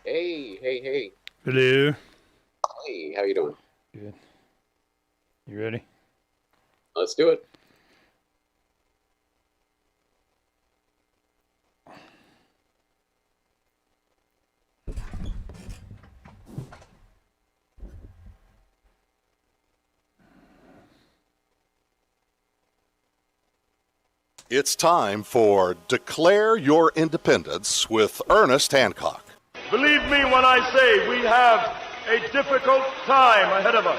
Hey, hey, hey. Hello. Hey, how you doing? Good. You ready? Let's do it. It's time for Declare Your Independence with Ernest Hancock. Believe me when I say we have a difficult time ahead of us.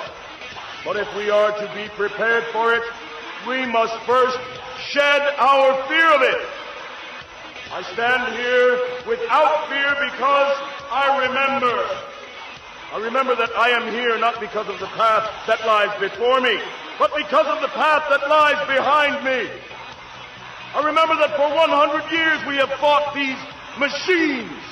But if we are to be prepared for it, we must first shed our fear of it. I stand here without fear because I remember that I am here not because of the path that lies before me, but because of the path that lies behind me. I remember that for 100 years we have fought these machines.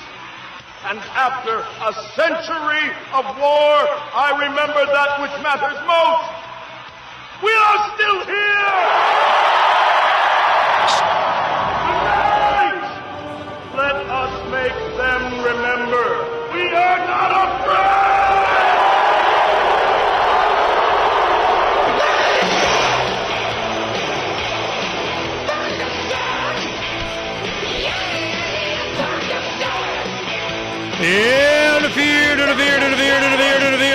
And after a century of war, I remember that which matters most. We are still here! Tonight, let us make them remember we are not afraid! Yeah, to the fear,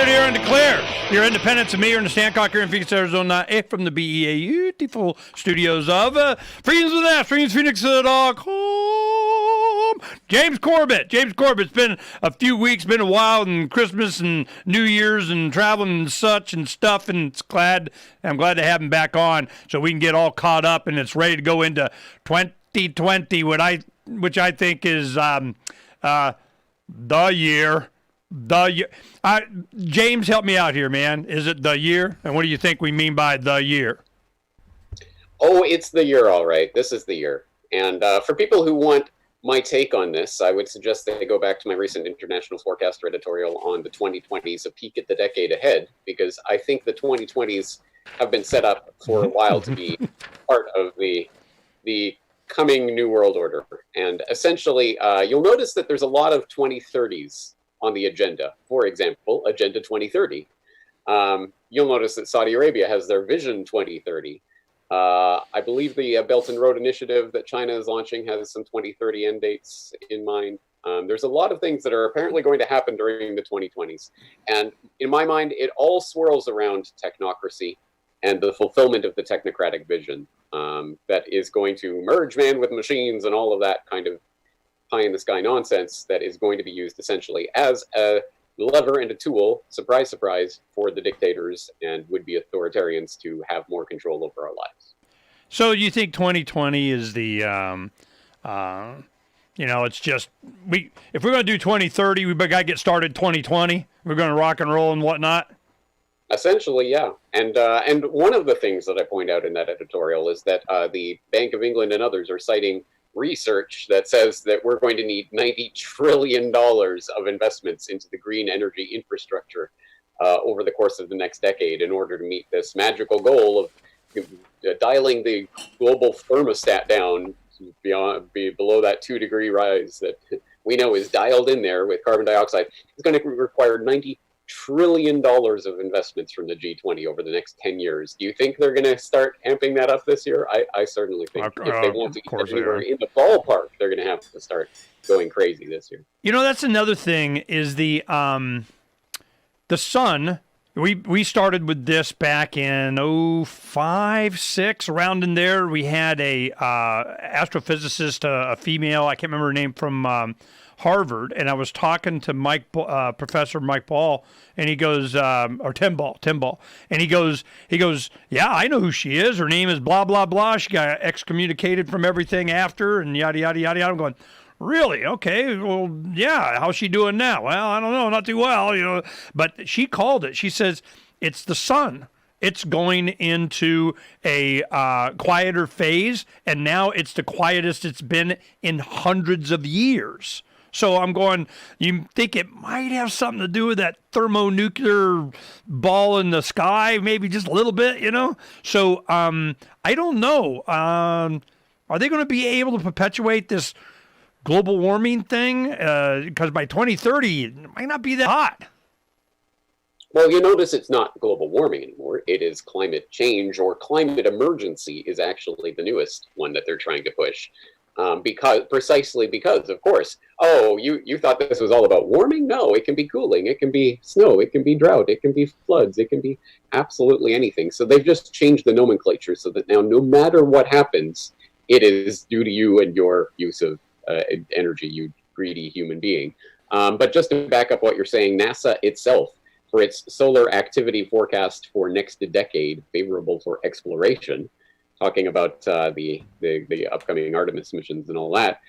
here and declare your independence of me, Ernest Hancock, here in Phoenix, Arizona, from the beautiful studios of Freedoms with Ash, FreedomsPhoenix.com. James Corbett. It's been a few weeks, been a while, and Christmas and New Year's and traveling and such and stuff, and I'm glad to have him back on so we can get all caught up and it's ready to go into 2020, which I think is the year. James, help me out here, man. Is it the year? And what do you think we mean by the year? Oh, it's the year, all right. This is the year. And for people who want my take on this, I would suggest they go back to my recent International Forecaster editorial on the 2020s, a peek at the decade ahead, because I think the 2020s have been set up for a while to be part of the coming New World Order. And essentially, you'll notice that there's a lot of 2030s on the agenda. For example, Agenda 2030. You'll notice that Saudi Arabia has their Vision 2030. I believe the Belt and Road Initiative that China is launching has some 2030 end dates in mind. There's a lot of things that are apparently going to happen during the 2020s. And in my mind, it all swirls around technocracy and the fulfillment of the technocratic vision that is going to merge man with machines and all of that kind of pie-in-the-sky nonsense that is going to be used essentially as a lever and a tool, surprise, surprise, for the dictators and would-be authoritarians to have more control over our lives. So you think 2020 is the, it's just, if we're going to do 2030, we got to get started 2020. We're going to rock and roll and whatnot. Essentially, yeah. And one of the things that I point out in that editorial is that the Bank of England and others are citing research that says that we're going to need $90 trillion of investments into the green energy infrastructure over the course of the next decade in order to meet this magical goal of dialing the global thermostat down below that 2-degree rise that we know is dialed in there with carbon dioxide. It's going to require $90 trillion of investments from the G20 over the next 10 years. Do you think they're going to start amping that up this year? I certainly think if they want to get anywhere in the ballpark, they're going to have to start going crazy this year. That's another thing is the sun. We started with this back in 05, 06, around in there. We had a astrophysicist, a female, I can't remember her name, from Harvard, and I was talking to Professor Mike Ball, and he goes, or Tim Ball, and he goes, yeah, I know who she is. Her name is blah, blah, blah. She got excommunicated from everything after, and yada, yada, yada, yada. I'm going, really? Okay, well, yeah, how's she doing now? Well, I don't know, not too well, But she called it. She says, it's the sun. It's going into a quieter phase, and now it's the quietest it's been in hundreds of years. So I'm going, you think it might have something to do with that thermonuclear ball in the sky, maybe just a little bit, So I don't know. Are they going to be able to perpetuate this global warming thing? Because by 2030, it might not be that hot. Well, you notice it's not global warming anymore. It is climate change, or climate emergency is actually the newest one that they're trying to push. Precisely because, of course, oh, you thought this was all about warming? No, it can be cooling, it can be snow, it can be drought, it can be floods, it can be absolutely anything. So they've just changed the nomenclature so that now no matter what happens, it is due to you and your use of energy, you greedy human being. But just to back up what you're saying, NASA itself, for its solar activity forecast for next decade, favorable for exploration, talking about the upcoming Artemis missions and all that,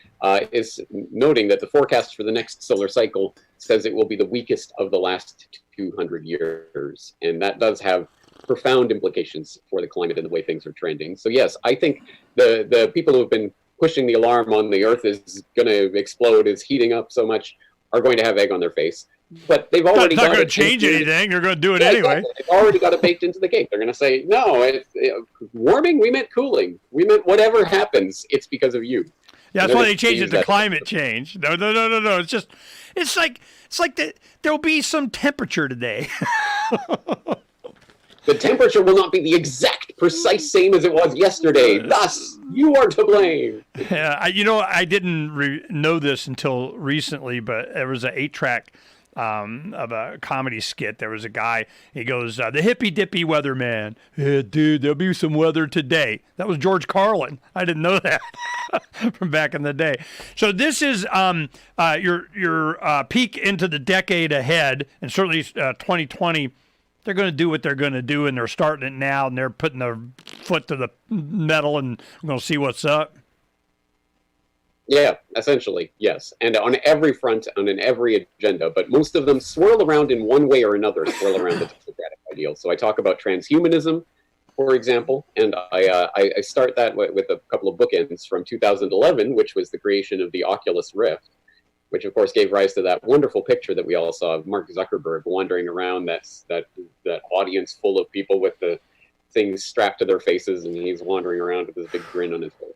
is noting that the forecast for the next solar cycle says it will be the weakest of the last 200 years. And that does have profound implications for the climate and the way things are trending. So yes, I think the people who have been pushing the alarm on the Earth is going to explode, is heating up so much, are going to have egg on their face. But they've already not going to change anything. They're going to do it anyway. Exactly. They've already got it baked into the cake. They're going to say, no, warming, we meant cooling. We meant whatever happens, it's because of you. Yeah, that's why they changed it to climate change. No. It's like there'll be some temperature today. The temperature will not be the exact, precise same as it was yesterday. Thus, you are to blame. Yeah, I didn't know this until recently, but there was an 8-track of a comedy skit. There was a guy, he goes, the hippy dippy weatherman. Yeah, dude, there'll be some weather today. That was George Carlin. I didn't know that from back in the day. So this is your peek into the decade ahead, and certainly 2020. They're going to do what they're going to do, and they're starting it now, and they're putting their foot to the metal, and we're going to see what's up. Yeah, essentially, yes. And on every front, on every agenda, but most of them swirl around in one way or another, swirl around the democratic ideal. So I talk about transhumanism, for example, and I start that with a couple of bookends from 2011, which was the creation of the Oculus Rift, which of course gave rise to that wonderful picture that we all saw of Mark Zuckerberg wandering around that audience full of people with the things strapped to their faces, and he's wandering around with this big grin on his face.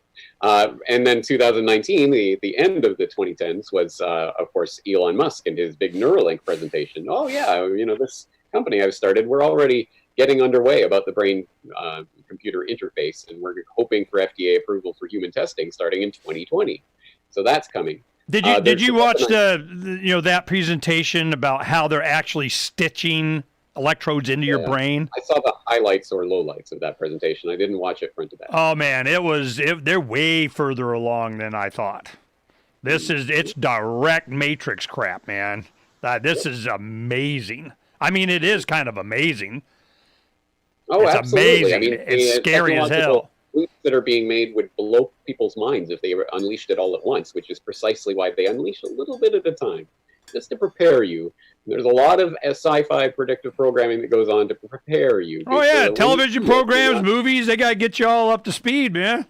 And then 2019, the end of the 2010s, was of course Elon Musk and his big Neuralink presentation. Oh yeah, this company I've started, we're already getting underway about the brain computer interface, and we're hoping for FDA approval for human testing starting in 2020. So that's coming. Did you watch that presentation about how they're actually stitching electrodes into your brain? I saw the highlights or lowlights of that presentation. I didn't watch it front to back. Oh man, they're way further along than I thought. It's direct Matrix crap, man. This is amazing. I mean, it is kind of amazing. Oh, it's absolutely. amazing. I mean, it's scary as hell. That are being made would blow people's minds if they unleashed it all at once, which is precisely why they unleash a little bit at a time, just to prepare you. And there's a lot of sci-fi predictive programming that goes on to prepare you. Oh yeah, television programs, movies, they got to get you all up to speed, man.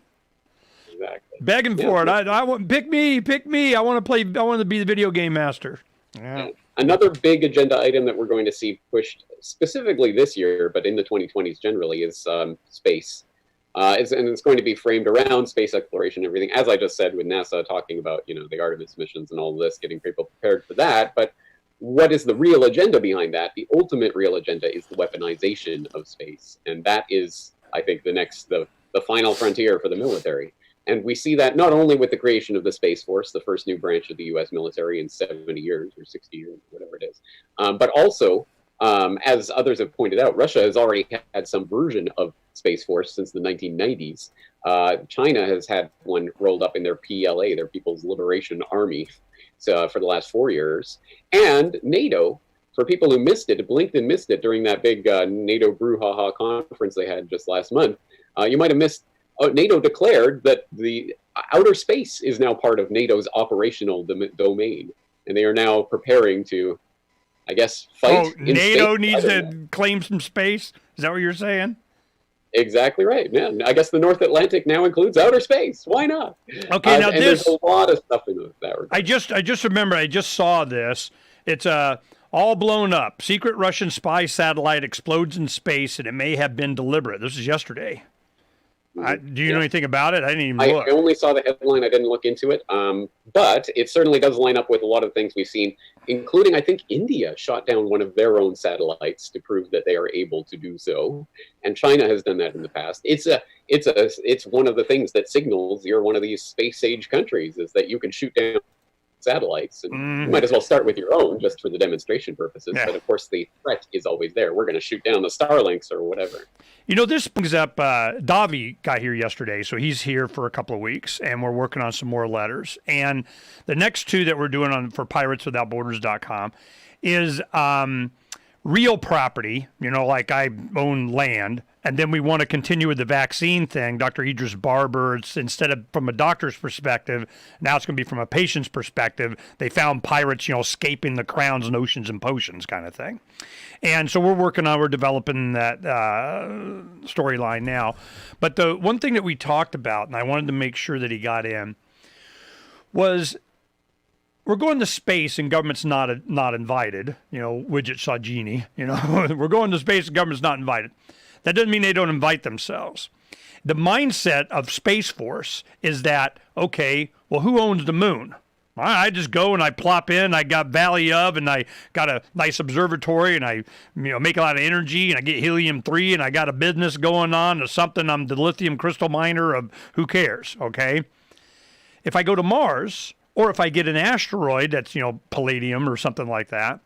Exactly. Begging for it. I want pick me. I want to be the video game master. Yeah. Another big agenda item that we're going to see pushed specifically this year, but in the 2020s generally, is space. And it's going to be framed around space exploration and everything, as I just said, with NASA talking about, the Artemis missions and all of this, getting people prepared for that. But what is the real agenda behind that? The ultimate real agenda is the weaponization of space. And that is, I think, the final frontier for the military. And we see that not only with the creation of the Space Force, the first new branch of the U.S. military in 70 years or 60 years, whatever it is, but also, as others have pointed out, Russia has already had some version of Space Force since the 1990s. China has had one rolled up in their PLA, their People's Liberation Army, for the last 4 years. And NATO, for people who missed it, blinked and missed it during that big NATO brouhaha conference they had just last month, you might have missed, NATO declared that the outer space is now part of NATO's operational domain. And they are now preparing to, I guess, fight. Oh, NATO needs to claim some space? Is that what you're saying? Exactly right, man. I guess the North Atlantic now includes outer space. Why not? Okay, now there's a lot of stuff in that regard. I just remember, I just saw this. It's all blown up. Secret Russian spy satellite explodes in space, and it may have been deliberate. This is yesterday. Do you know anything about it? I didn't even look. I only saw the headline. I didn't look into it. But it certainly does line up with a lot of things we've seen, including, I think, India shot down one of their own satellites to prove that they are able to do so. And China has done that in the past. It's one of the things that signals you're one of these space age countries, is that you can shoot down satellites, and you might as well start with your own just for the demonstration purposes. But of course the threat is always there. We're going to shoot down the Starlinks or whatever. This brings up Davi got here yesterday, so he's here for a couple of weeks, and we're working on some more letters. And the next two that we're doing for pirateswithoutborders.com is real property, like I own land. And then we want to continue with the vaccine thing. Dr. Idris Barber, it's instead of from a doctor's perspective, now it's going to be from a patient's perspective. They found pirates, escaping the crowns and oceans and potions kind of thing. And so we're developing that storyline now. But the one thing that we talked about, and I wanted to make sure that he got in, was we're going to space and government's not invited. Widget saw genie. We're going to space and government's not invited. That doesn't mean they don't invite themselves. The mindset of Space Force is that, okay, well, who owns the moon? I just go and I plop in. I got Valley of, and I got a nice observatory, and I make a lot of energy, and I get helium-3, and I got a business going on or something. I'm the lithium crystal miner of who cares, okay? If I go to Mars, or if I get an asteroid that's, palladium or something like that,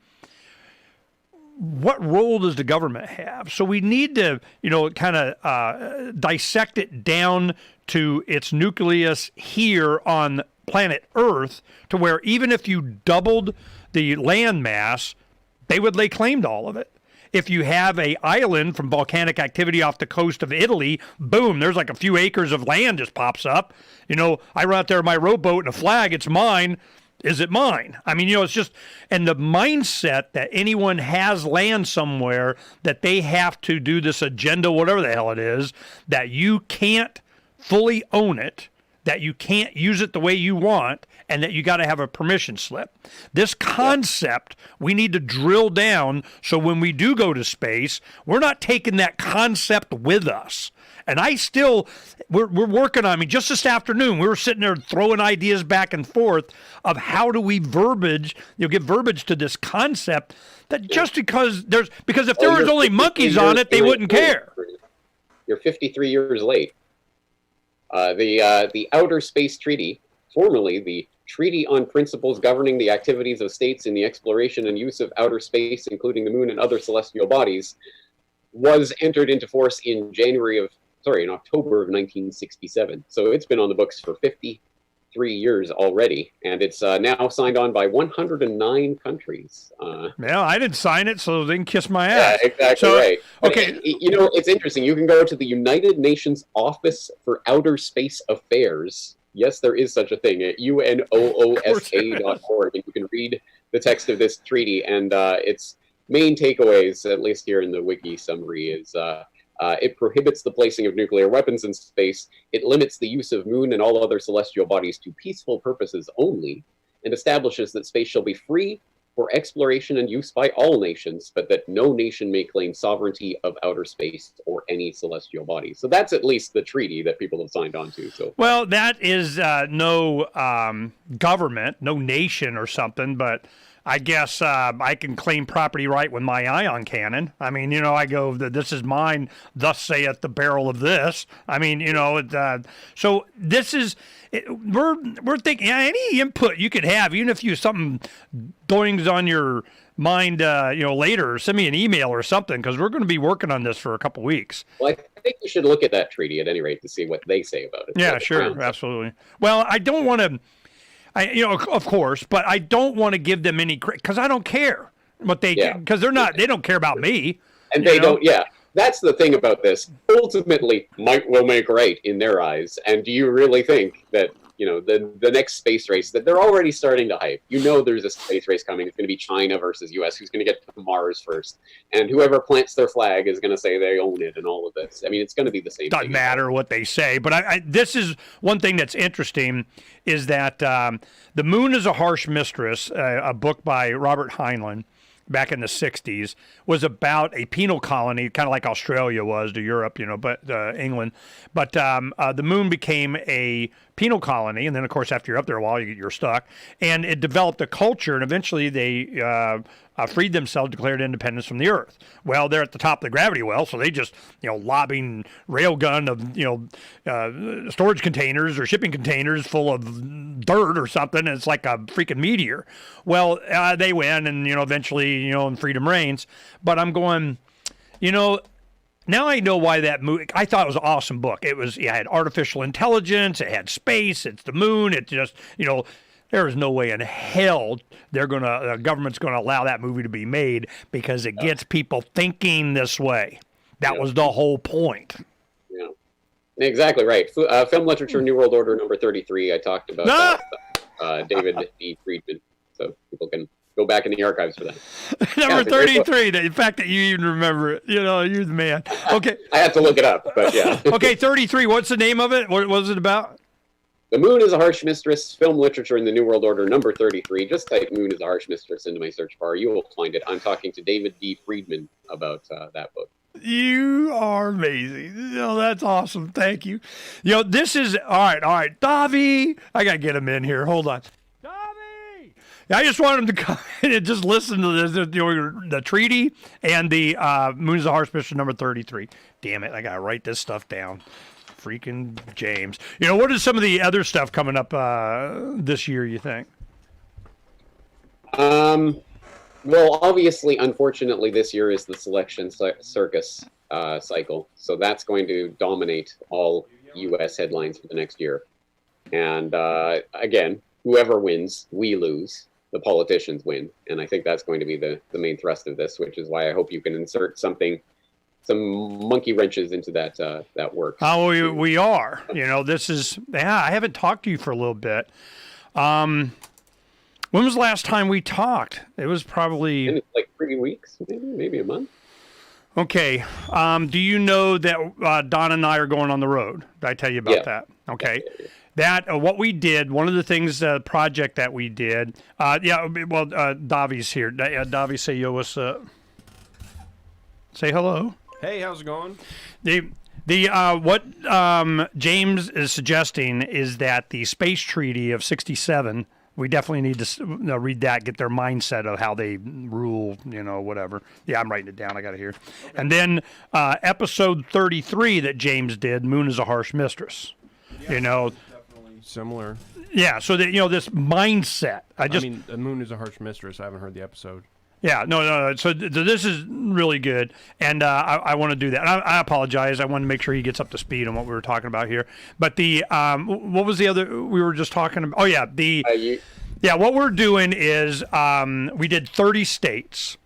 what role does the government have? So we need to, kind of dissect it down to its nucleus here on planet Earth, to where even if you doubled the land mass, they would lay claim to all of it. If you have a island from volcanic activity off the coast of Italy, boom, there's like a few acres of land just pops up. I run out there in my rowboat and a flag, it's mine. Is it mine? I mean, it's just, and the mindset that anyone has land somewhere, that they have to do this agenda, whatever the hell it is, that you can't fully own it, that you can't use it the way you want, and that you got to have a permission slip. This concept, we need to drill down so when we do go to space, we're not taking that concept with us. And we're working on, just this afternoon, we were sitting there throwing ideas back and forth of how do we give verbiage to this concept that just because if there was only monkeys on it, they wouldn't care. You're 53 years late. The Outer Space Treaty, formerly the Treaty on Principles Governing the Activities of States in the Exploration and Use of Outer Space, including the Moon and Other Celestial Bodies, was entered into force in October of 1967. So it's been on the books for 53 years already, and it's now signed on by 109 countries. I didn't sign it, so they can kiss my ass. Yeah, exactly right. Okay. It's interesting. You can go to the United Nations Office for Outer Space Affairs. Yes, there is such a thing at unoosa.org, and you can read the text of this treaty, and its main takeaways, at least here in the wiki summary, is it prohibits the placing of nuclear weapons in space, it limits the use of moon and all other celestial bodies to peaceful purposes only, and establishes that space shall be free for exploration and use by all nations, but that no nation may claim sovereignty of outer space or any celestial body. So that's at least the treaty that people have signed on to. So, well, that is no government, no nation or something, but I guess I can claim property right with my ion cannon. I mean, I go, this is mine, thus saith the barrel of this. I mean, so this is, we're thinking, any input you could have, even if you something goings on your mind, later, send me an email or something, because we're going to be working on this for a couple weeks. Well, I think you should look at that treaty at any rate to see what they say about it. Yeah, sure, absolutely. Well, I don't want to, of course, but I don't want to give them any credit because I don't care what they because they don't care about me. And they don't. Yeah, that's the thing about this. Ultimately, might will make right in their eyes. And do you really think that the next space race that they're already starting to hype? There's a space race coming. It's going to be China versus U.S. Who's going to get to Mars first? And whoever plants their flag is going to say they own it and all of this. I mean, it's going to be the same. Doesn't matter what they say. But this is one thing that's interesting is that The Moon is a Harsh Mistress, a book by Robert Heinlein, back in the 60s was about a penal colony, kind of like Australia was to Europe, but England. But the moon became a penal colony, and then, of course, after you're up there a while, you're stuck. And it developed a culture, and eventually they freed themselves, declared independence from the Earth. Well, they're at the top of the gravity well, so they just, lobbing railgun of, storage containers or shipping containers full of dirt or something, and it's like a freaking meteor. Well, they win, and, eventually, and freedom reigns. But I'm going, now I know why that movie. I thought it was an awesome book. It had artificial intelligence, it had space, it's the moon. It just, there is no way in hell the government's gonna allow that movie to be made because it gets people thinking this way. That was the whole point. Yeah, exactly right. Film literature, New World Order number 33. I talked about David E. Friedman, so people can go back in the archives for that. Number 33. The fact that you even remember it, you're the man. Okay, I had to look it up, but yeah. Okay, 33. What's the name of it? What was it about? The Moon is a Harsh Mistress, Film Literature in the New World Order, number 33. Just type Moon is a Harsh Mistress into my search bar. You will find it. I'm talking to David D. Friedman about that book. You are amazing. That's awesome. Thank you. This is, all right. Davi, I got to get him in here. Hold on. Davi! I just want him to come in and just listen to this, the treaty and the Moon is a Harsh Mistress, number 33. Damn it, I got to write this stuff down. Freaking James. What is some of the other stuff coming up this year, you think? Well, obviously, unfortunately, this year is the selection circus cycle. So that's going to dominate all U.S. headlines for the next year. And again, whoever wins, we lose. The politicians win. And I think that's going to be the main thrust of this, which is why I hope you can insert some monkey wrenches into that work. Oh, we are. This is, I haven't talked to you for a little bit. When was the last time we talked? It was probably... In like 3 weeks, maybe a month. Okay. Do you know that Don and I are going on the road? Did I tell you about that? Okay. Yeah. That, what we did, one of the things, project that we did, Davi's here. Davi, say yo, what's up? Say hello. Hey, how's it going? What James is suggesting is that the space treaty of 67, we definitely need to read that, get their mindset of how they rule, whatever. Yeah, I'm writing it down. I got it here. Okay. And then episode 33 that James did, Moon is a Harsh Mistress. Yeah, definitely similar. Yeah, so that, this mindset. I mean, the Moon is a Harsh Mistress. I haven't heard the episode. Yeah, no. So this is really good, and I want to do that. And I apologize. I want to make sure he gets up to speed on what we were talking about here. But the what was the other we were just talking about? Oh yeah, what we're doing is we did 30 states.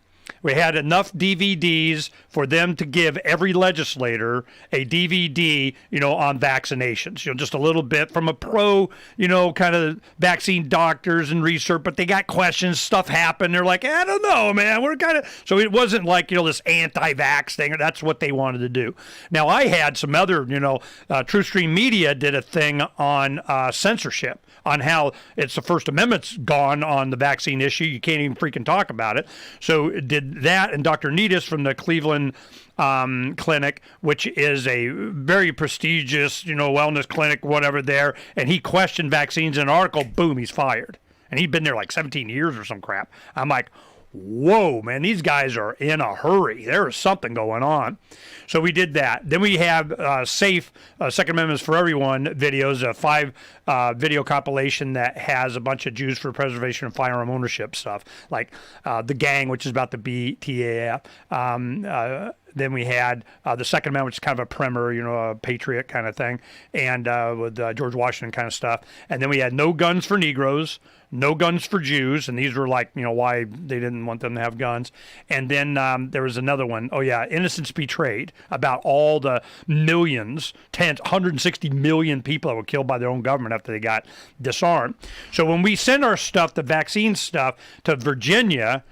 We had enough DVDs for them to give every legislator a DVD, on vaccinations. Just a little bit from a pro, kind of vaccine doctors and research, but they got questions, stuff happened. They're like, I don't know, man. We're kind of, so it wasn't like, this anti-vax thing. That's what they wanted to do. Now, I had some other, True Stream Media did a thing on censorship, on how it's the First Amendment's gone on the vaccine issue. You can't even freaking talk about it. So did that, and Dr. Needus from the Cleveland clinic, which is a very prestigious, wellness clinic, whatever there, and he questioned vaccines in an article, boom, he's fired. And he'd been there like 17 years or some crap. I'm like, whoa, man, these guys are in a hurry. There is something going on. So we did that. Then we have safe Second Amendments for Everyone videos, a 5 video compilation that has a bunch of Jews for Preservation of Firearm Ownership stuff, like The Gang, which is about the BTAF. Then we had the Second Amendment, which is kind of a primer, a patriot kind of thing, and with George Washington kind of stuff. And then we had No Guns for Negroes, No Guns for Jews, and these were like, why they didn't want them to have guns. And then there was another one, Innocence Betrayed, about all the millions, 160 million people that were killed by their own government after they got disarmed. So when we send our stuff, the vaccine stuff, to Virginia,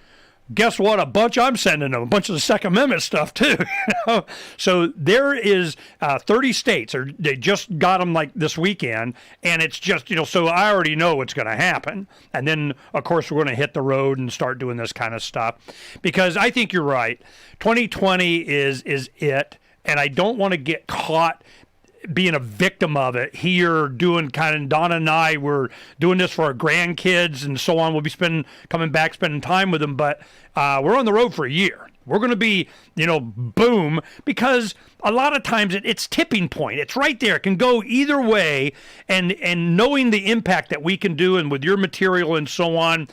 guess what? A bunch I'm sending them, a bunch of the Second Amendment stuff too. So there is 30 states, or they just got them like this weekend, and it's just, so I already know what's going to happen. And then, of course, we're going to hit the road and start doing this kind of stuff, because I think you're right. 2020 is it, and I don't want to get caught being a victim of it here, doing kind of, Donna and I, we're doing this for our grandkids and so on. We'll be coming back, spending time with them, but we're on the road for a year. We're going to be, boom, because a lot of times it's tipping point. It's right there. It can go either way, and knowing the impact that we can do, and with your material and so on,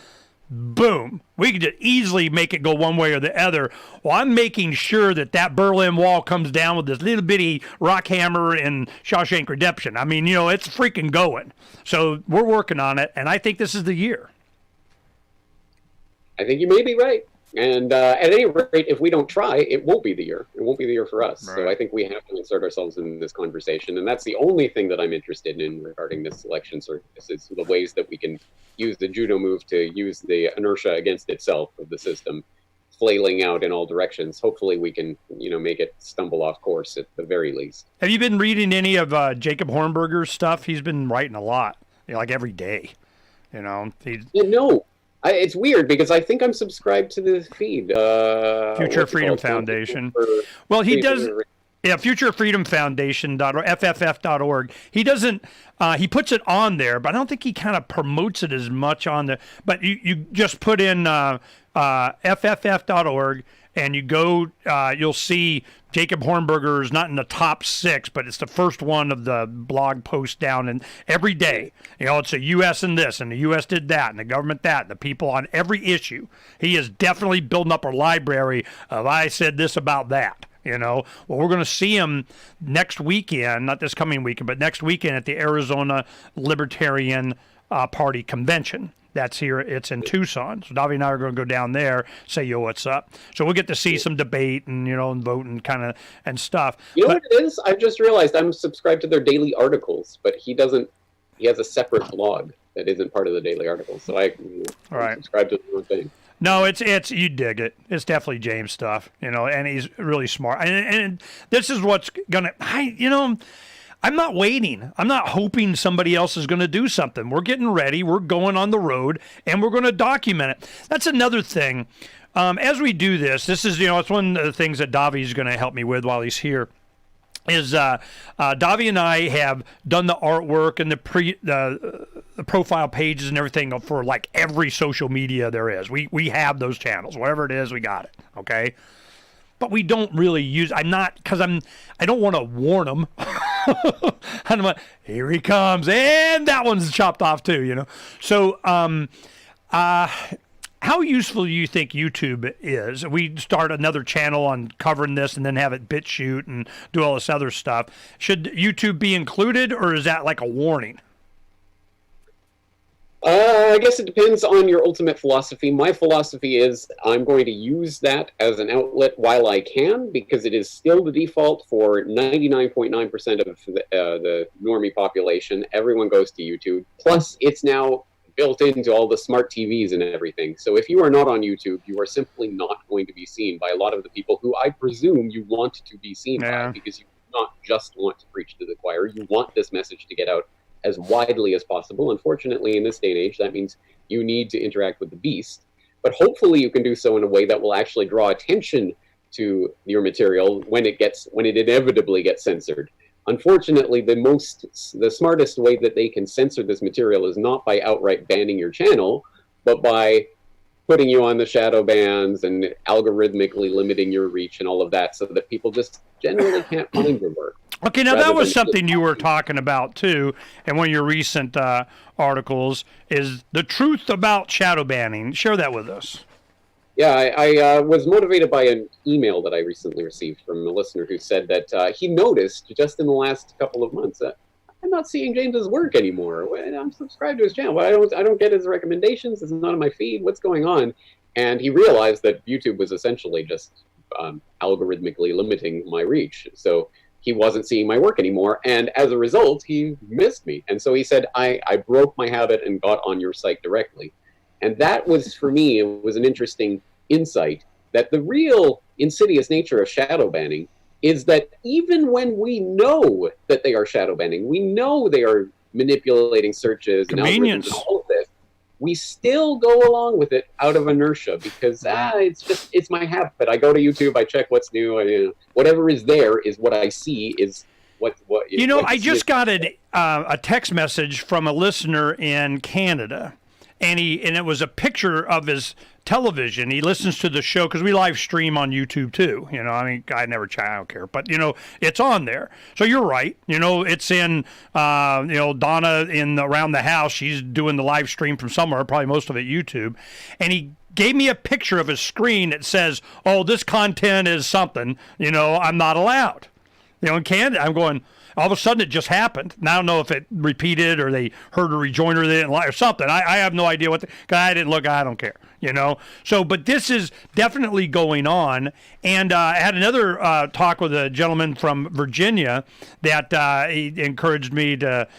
boom, we could just easily make it go one way or the other. Well, I'm making sure that Berlin Wall comes down with this little bitty rock hammer in Shawshank Redemption. I mean, it's freaking going. So we're working on it, and I think this is the year. I think you may be right. And at any rate, if we don't try, it won't be the year. It won't be the year for us. Right. So I think we have to insert ourselves in this conversation. And that's the only thing that I'm interested in regarding this election service, is the ways that we can use the judo move to use the inertia against itself of the system, flailing out in all directions. Hopefully we can, make it stumble off course at the very least. Have you been reading any of Jacob Hornberger's stuff? He's been writing a lot, like every day. No. It's weird because I think I'm subscribed to the feed. Future Freedom Foundation. Well, he does. Yeah, Future Freedom Foundation, FFF.org. He doesn't, he puts it on there, but I don't think he kind of promotes it as much on there. But you just put in FFF.org, and you go, you'll see Jacob Hornberger is not in the top 6, but it's the first one of the blog posts down. And every day, it's a U.S. and this, and the U.S. did that, and the government that, and the people on every issue. He is definitely building up a library of, I said this about that. Well, we're going to see him next weekend, not this coming weekend, but next weekend at the Arizona Libertarian Party Convention. That's here. It's in Tucson. So Davi and I are going to go down there, say, yo, what's up? So we'll get to see some debate and, and vote and kind of and stuff. You know what it is? I've just realized I'm subscribed to their daily articles, but he has a separate blog that isn't part of the daily articles. So I subscribe to the wrong thing. No, it's you dig it. It's definitely James stuff, and he's really smart. And this is what's going to, I'm not waiting. I'm not hoping somebody else is going to do something. We're getting ready. We're going on the road, and we're going to document it. That's another thing. As we do this is, it's one of the things that Davi is going to help me with while he's here. Is Davi and I have done the artwork and the profile pages and everything for like every social media there is. We have those channels. Whatever it is, we got it. Okay. But we don't really use. I don't want to warn them. I'm like, here he comes, and that one's chopped off too. So, how useful do you think YouTube is? We start another channel on covering this, and then have it BitChute and do all this other stuff. Should YouTube be included, or is that like a warning? I guess it depends on your ultimate philosophy. My philosophy is I'm going to use that as an outlet while I can, because it is still the default for 99.9% of the normie population. Everyone goes to YouTube. Plus, it's now built into all the smart TVs and everything. So if you are not on YouTube, you are simply not going to be seen by a lot of the people who I presume you want to be seen by, because you do not just want to preach to the choir. You want this message to get out as widely as possible. Unfortunately, in this day and age, that means you need to interact with the beast. But hopefully you can do so in a way that will actually draw attention to your material when it inevitably gets censored. Unfortunately, the smartest way that they can censor this material is not by outright banning your channel, but by putting you on the shadow bans and algorithmically limiting your reach and all of that, so that people just generally can't find your work. Okay, now that was something you were talking about too, in one of your recent articles, is the truth about shadow banning. Share that with us. Yeah, I was motivated by an email that I recently received from a listener who said that he noticed just in the last couple of months that I'm not seeing James's work anymore. I'm subscribed to his channel. I don't get his recommendations. It's not on my feed. What's going on? And he realized that YouTube was essentially just algorithmically limiting my reach. So he wasn't seeing my work anymore, and as a result, he missed me. And so he said, I broke my habit and got on your site directly. And that was, for me, it was an interesting insight that the real insidious nature of shadow banning is that even when we know that they are shadow banning, we know they are manipulating searches and algorithms and all of this, we still go along with it out of inertia because it's my habit. I go to YouTube, I check what's new, whatever is there is what I see is what I just got a text message from a listener in Canada, and it was a picture of his television. He listens to the show because we live stream on YouTube too. I never check, I don't care, but it's on there. So you're right. It's in Donna in Around the House. She's doing the live stream from somewhere, probably most of it YouTube, and he gave me a picture of his screen that says, "Oh, this content is something. I'm not allowed." In Canada, I'm going. All of a sudden, it just happened. And I don't know if it repeated or they heard a rejoinder they didn't like or something. I have no idea because I didn't look. I don't care, So, but this is definitely going on. And I had another talk with a gentleman from Virginia that he encouraged me to,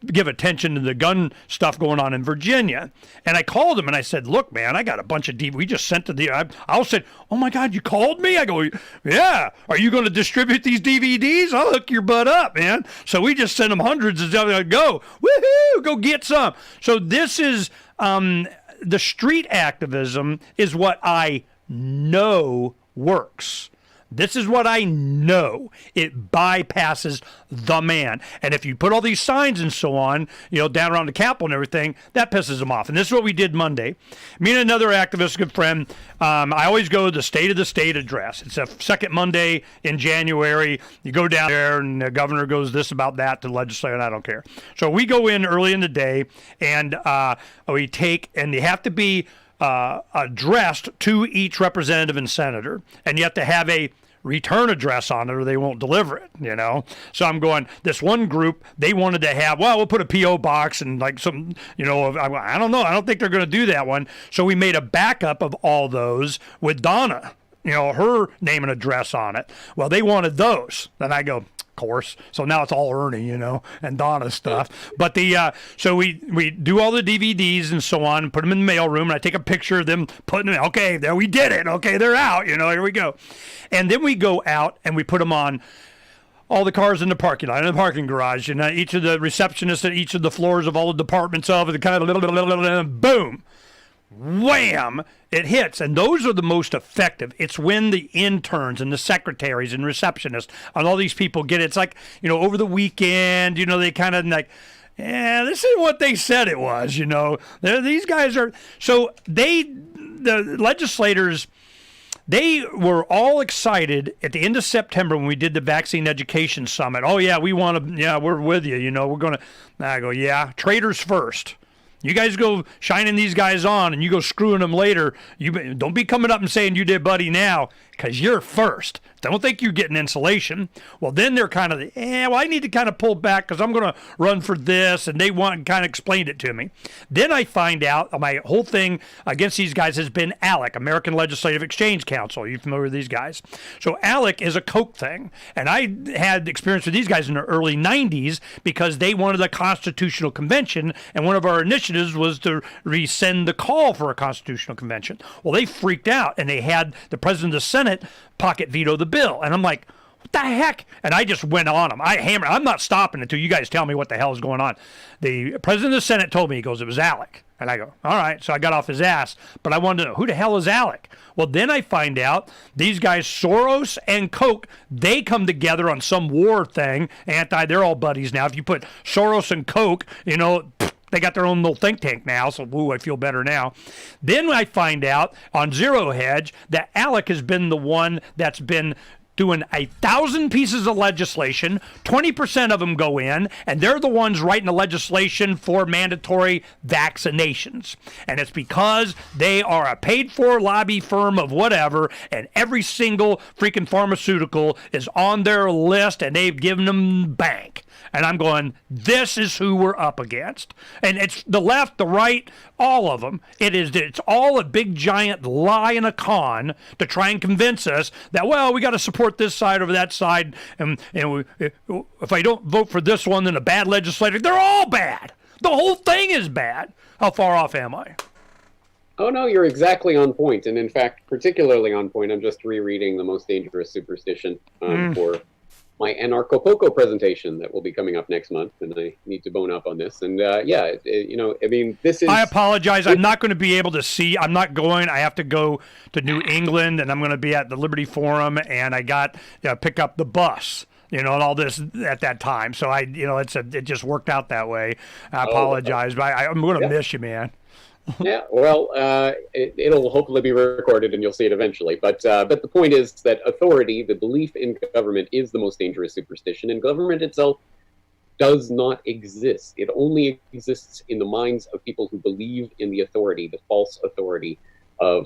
give attention to the gun stuff going on in Virginia. And I called him and I said, "Look, man, I got a bunch of DVDs. We just sent to the." I said, "Oh my God, you called me?" I go, "Yeah. Are you going to distribute these DVDs? I'll hook your butt up, man." So we just sent them hundreds of them. Go, woohoo, go get some. So this is the street activism is what I know works. This is what I know. It bypasses the man. And if you put all these signs and so on, down around the Capitol and everything, that pisses them off. And this is what we did Monday. Me and another activist, good friend, I always go to the State of the State address. It's a second Monday in January. You go down there and the governor goes this about that to the legislature, and I don't care. So we go in early in the day and we take, and they have to be addressed to each representative and senator, and you have to have a return address on it or they won't deliver it, So I'm going, this one group, they wanted to have, we'll put a P.O. box and like some, I don't know. I don't think they're going to do that one. So we made a backup of all those with Donna, her name and address on it. Well, they wanted those. Then I go, course. So now it's all Ernie, and Donna stuff. But so we do all the DVDs and so on, put them in the mailroom, and I take a picture of them putting them. Okay, there we did it. Okay, they're out. Here we go. And then we go out and we put them on all the cars in the parking lot, in the parking garage, each of the receptionists at each of the floors of all the departments of it, kind of boom. Wham! It hits, and those are the most effective. It's when the interns and the secretaries and receptionists and all these people get it. It's like, over the weekend, they kind of like, this is what they said it was, These guys are, so the legislators, they were all excited at the end of September when we did the Vaccine Education Summit. Oh, yeah, we want to, we're with you, we're going to, I go, yeah, traitors first. You guys go shining these guys on and you go screwing them later. You don't be coming up and saying you did, buddy, now, because you're first. Don't think you're getting insulation. Well, then they're kind of, I need to kind of pull back because I'm going to run for this, and they kind of explained it to me. Then I find out my whole thing against these guys has been ALEC, American Legislative Exchange Council. Are you familiar with these guys? So ALEC is a Koch thing, and I had experience with these guys in the early 90s because they wanted a constitutional convention, and one of our initiatives was to rescind the call for a constitutional convention. Well, they freaked out, and they had the president of the Senate pocket veto the bill. And I'm like, what the heck? And I just went on them. I'm not stopping until you guys tell me what the hell is going on. The president of the Senate told me, he goes, it was ALEC. And I go, all right. So I got off his ass. But I wanted to know, who the hell is ALEC? Well, then I find out these guys, Soros and Koch, they come together on some war thing. They're all buddies now. If you put Soros and Koch, they got their own little think tank now, so I feel better now. Then I find out on Zero Hedge that ALEC has been the one that's been doing 1,000 pieces of legislation, 20% of them go in, and they're the ones writing the legislation for mandatory vaccinations. And it's because they are a paid-for lobby firm of whatever, and every single freaking pharmaceutical is on their list, and they've given them bank. And I'm going, this is who we're up against. And it's the left, the right, all of them. It's all a big giant lie and a con to try and convince us that, we got to support this side over that side. And if I don't vote for this one, then a bad legislator. They're all bad. The whole thing is bad. How far off am I? Oh no, you're exactly on point, and in fact, particularly on point. I'm just rereading The Most Dangerous Superstition for my Anarcho-Poco presentation that will be coming up next month, and I need to bone up on this. And I mean, this is... I apologize. I'm not going to be able to see. I'm not going. I have to go to New England, and I'm going to be at the Liberty Forum, and I got pick up the bus. And all this at that time. So it just worked out that way. I apologize, but I'm going to miss you, man. Yeah, well, it'll hopefully be recorded and you'll see it eventually. But the point is that authority, the belief in government, is the most dangerous superstition, and government itself does not exist. It only exists in the minds of people who believe in the authority, the false authority of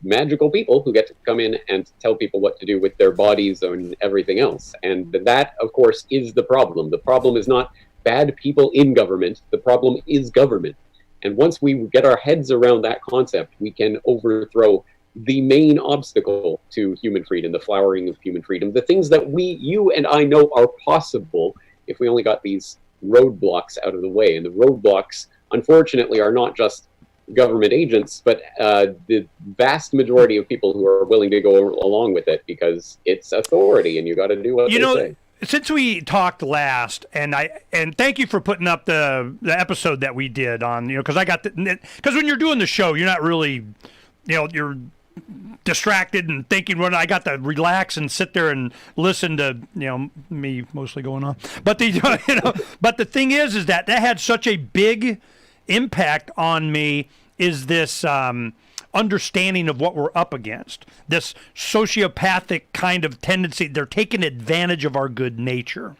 magical people who get to come in and tell people what to do with their bodies and everything else. And that, of course, is the problem. The problem is not bad people in government. The problem is government. And once we get our heads around that concept, we can overthrow the main obstacle to human freedom, the flowering of human freedom, the things that you and I know are possible if we only got these roadblocks out of the way. And the roadblocks, unfortunately, are not just government agents, but the vast majority of people who are willing to go along with it because it's authority and you got to do what they say. Since we talked last, and thank you for putting up the episode that we did on, because because when you're doing the show, you're not really, you're distracted and thinking. When I got to relax and sit there and listen to me mostly going on, but but the thing is that had such a big impact on me. Is this understanding of what we're up against, this sociopathic kind of tendency? They're taking advantage of our good nature.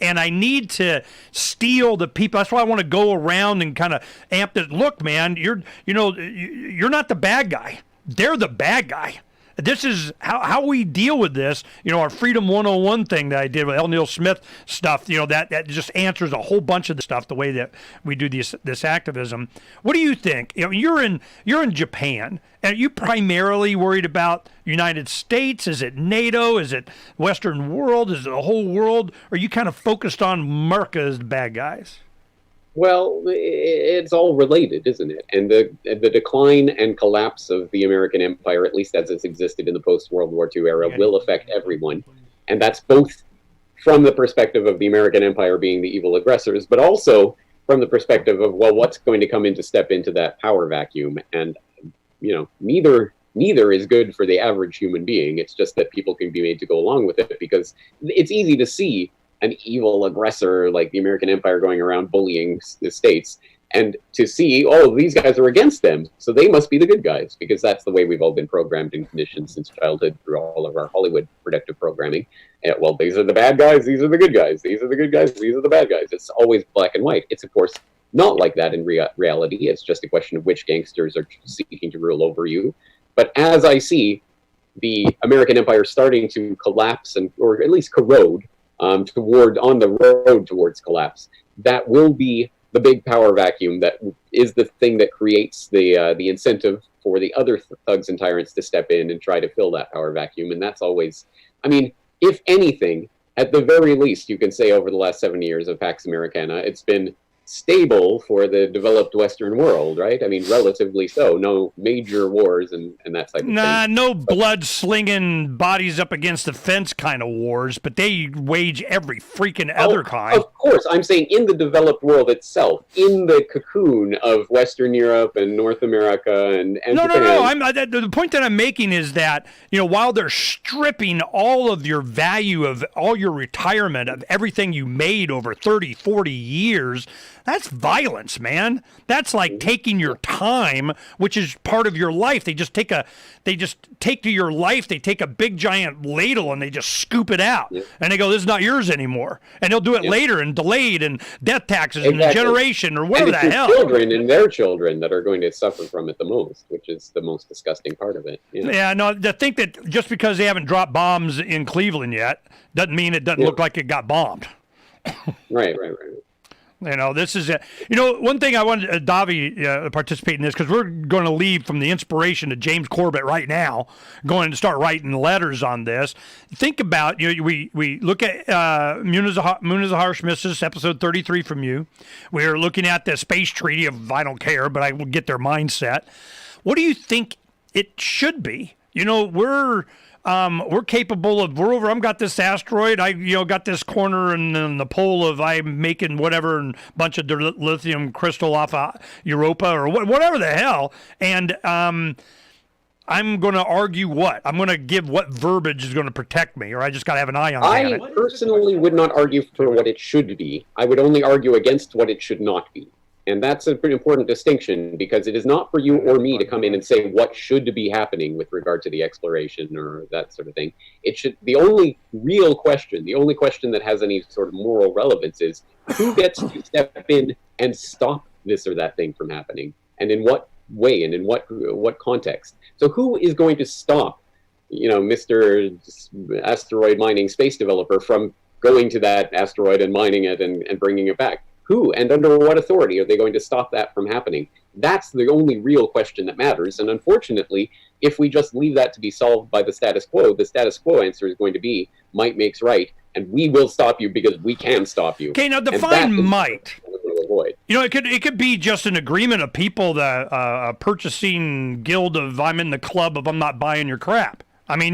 And I need to steal the people. That's why I want to go around and kind of amp this. Look, man, you're not the bad guy. They're the bad guy. This is how we deal with this. Our Freedom 101 thing that I did with L. Neil Smith stuff, that just answers a whole bunch of the stuff, the way that we do this activism. What do you think? You're in Japan. Are you primarily worried about United States? Is it NATO? Is it Western world? Is it the whole world? Or are you kind of focused on America as the bad guys? Well, it's all related, isn't it? And the decline and collapse of the American empire, at least as it's existed in the post-World War II era, will affect everyone. And that's both from the perspective of the American empire being the evil aggressors, but also from the perspective of, well, what's going to come in to step into that power vacuum? And, neither is good for the average human being. It's just that people can be made to go along with it because it's easy to see an evil aggressor like the American empire going around bullying the states and to see, oh, these guys are against them, so they must be the good guys, because that's the way we've all been programmed and conditioned since childhood through all of our Hollywood predictive programming. Well, these are the bad guys, these are the good guys, these are the good guys, these are the bad guys. It's always black and white. It's, of course, not like that in reality. It's just a question of which gangsters are seeking to rule over you. But as I see the American empire starting to collapse or at least corrode, on the road towards collapse, that will be the big power vacuum that is the thing that creates the incentive for the other thugs and tyrants to step in and try to fill that power vacuum. And that's always, if anything, at the very least, you can say over the last 7 years of Pax Americana, it's been stable for the developed Western world, right? Relatively so. No major wars and that type of thing. No blood-slinging bodies up against the fence kind of wars, but they wage every freaking other kind. Of course, I'm saying in the developed world itself, in the cocoon of Western Europe and North America and No. Japan. The point that I'm making is that, while they're stripping all of your value of all your retirement of everything you made over 30, 40 years, that's violence, man. That's like taking your time, which is part of your life. They just take to your life. They take a big giant ladle and they just scoop it out. Yeah. And they go, "This is not yours anymore." And they'll do it later and delayed and death taxes and a generation or whatever the hell. Children and their children that are going to suffer from it the most, which is the most disgusting part of it. Yeah, no, to think that just because they haven't dropped bombs in Cleveland yet doesn't mean it doesn't look like it got bombed. Right. This is it. One thing I wanted Davi to participate in this, because we're going to leave from the inspiration to James Corbett right now, going to start writing letters on this. Think about, we look at Munazahar Schmiss's episode 33 from you. We're looking at the space treaty of I don't care, but I will get their mindset. What do you think it should be? We're capable of. I've got this asteroid. I got this corner in the pole of I'm making whatever and bunch of lithium crystal off of Europa or whatever the hell. And I'm going to argue what? I'm going to give what verbiage is going to protect me, or I just got to have an eye on it. I personally would not argue for what it should be. I would only argue against what it should not be. And that's a pretty important distinction, because it is not for you or me to come in and say what should be happening with regard to the exploration or that sort of thing. The only real question, the only question that has any sort of moral relevance is who gets to step in and stop this or that thing from happening, and in what way and in what context. So who is going to stop, Mr. Asteroid Mining Space Developer from going to that asteroid and mining it and bringing it back? Who and under what authority are they going to stop that from happening? That's the only real question that matters. And unfortunately, if we just leave that to be solved by the status quo answer is going to be might makes right, and we will stop you because we can stop you. Okay, now define might. It could be just an agreement of people, the purchasing guild of I'm in the club of I'm not buying your crap. I mean,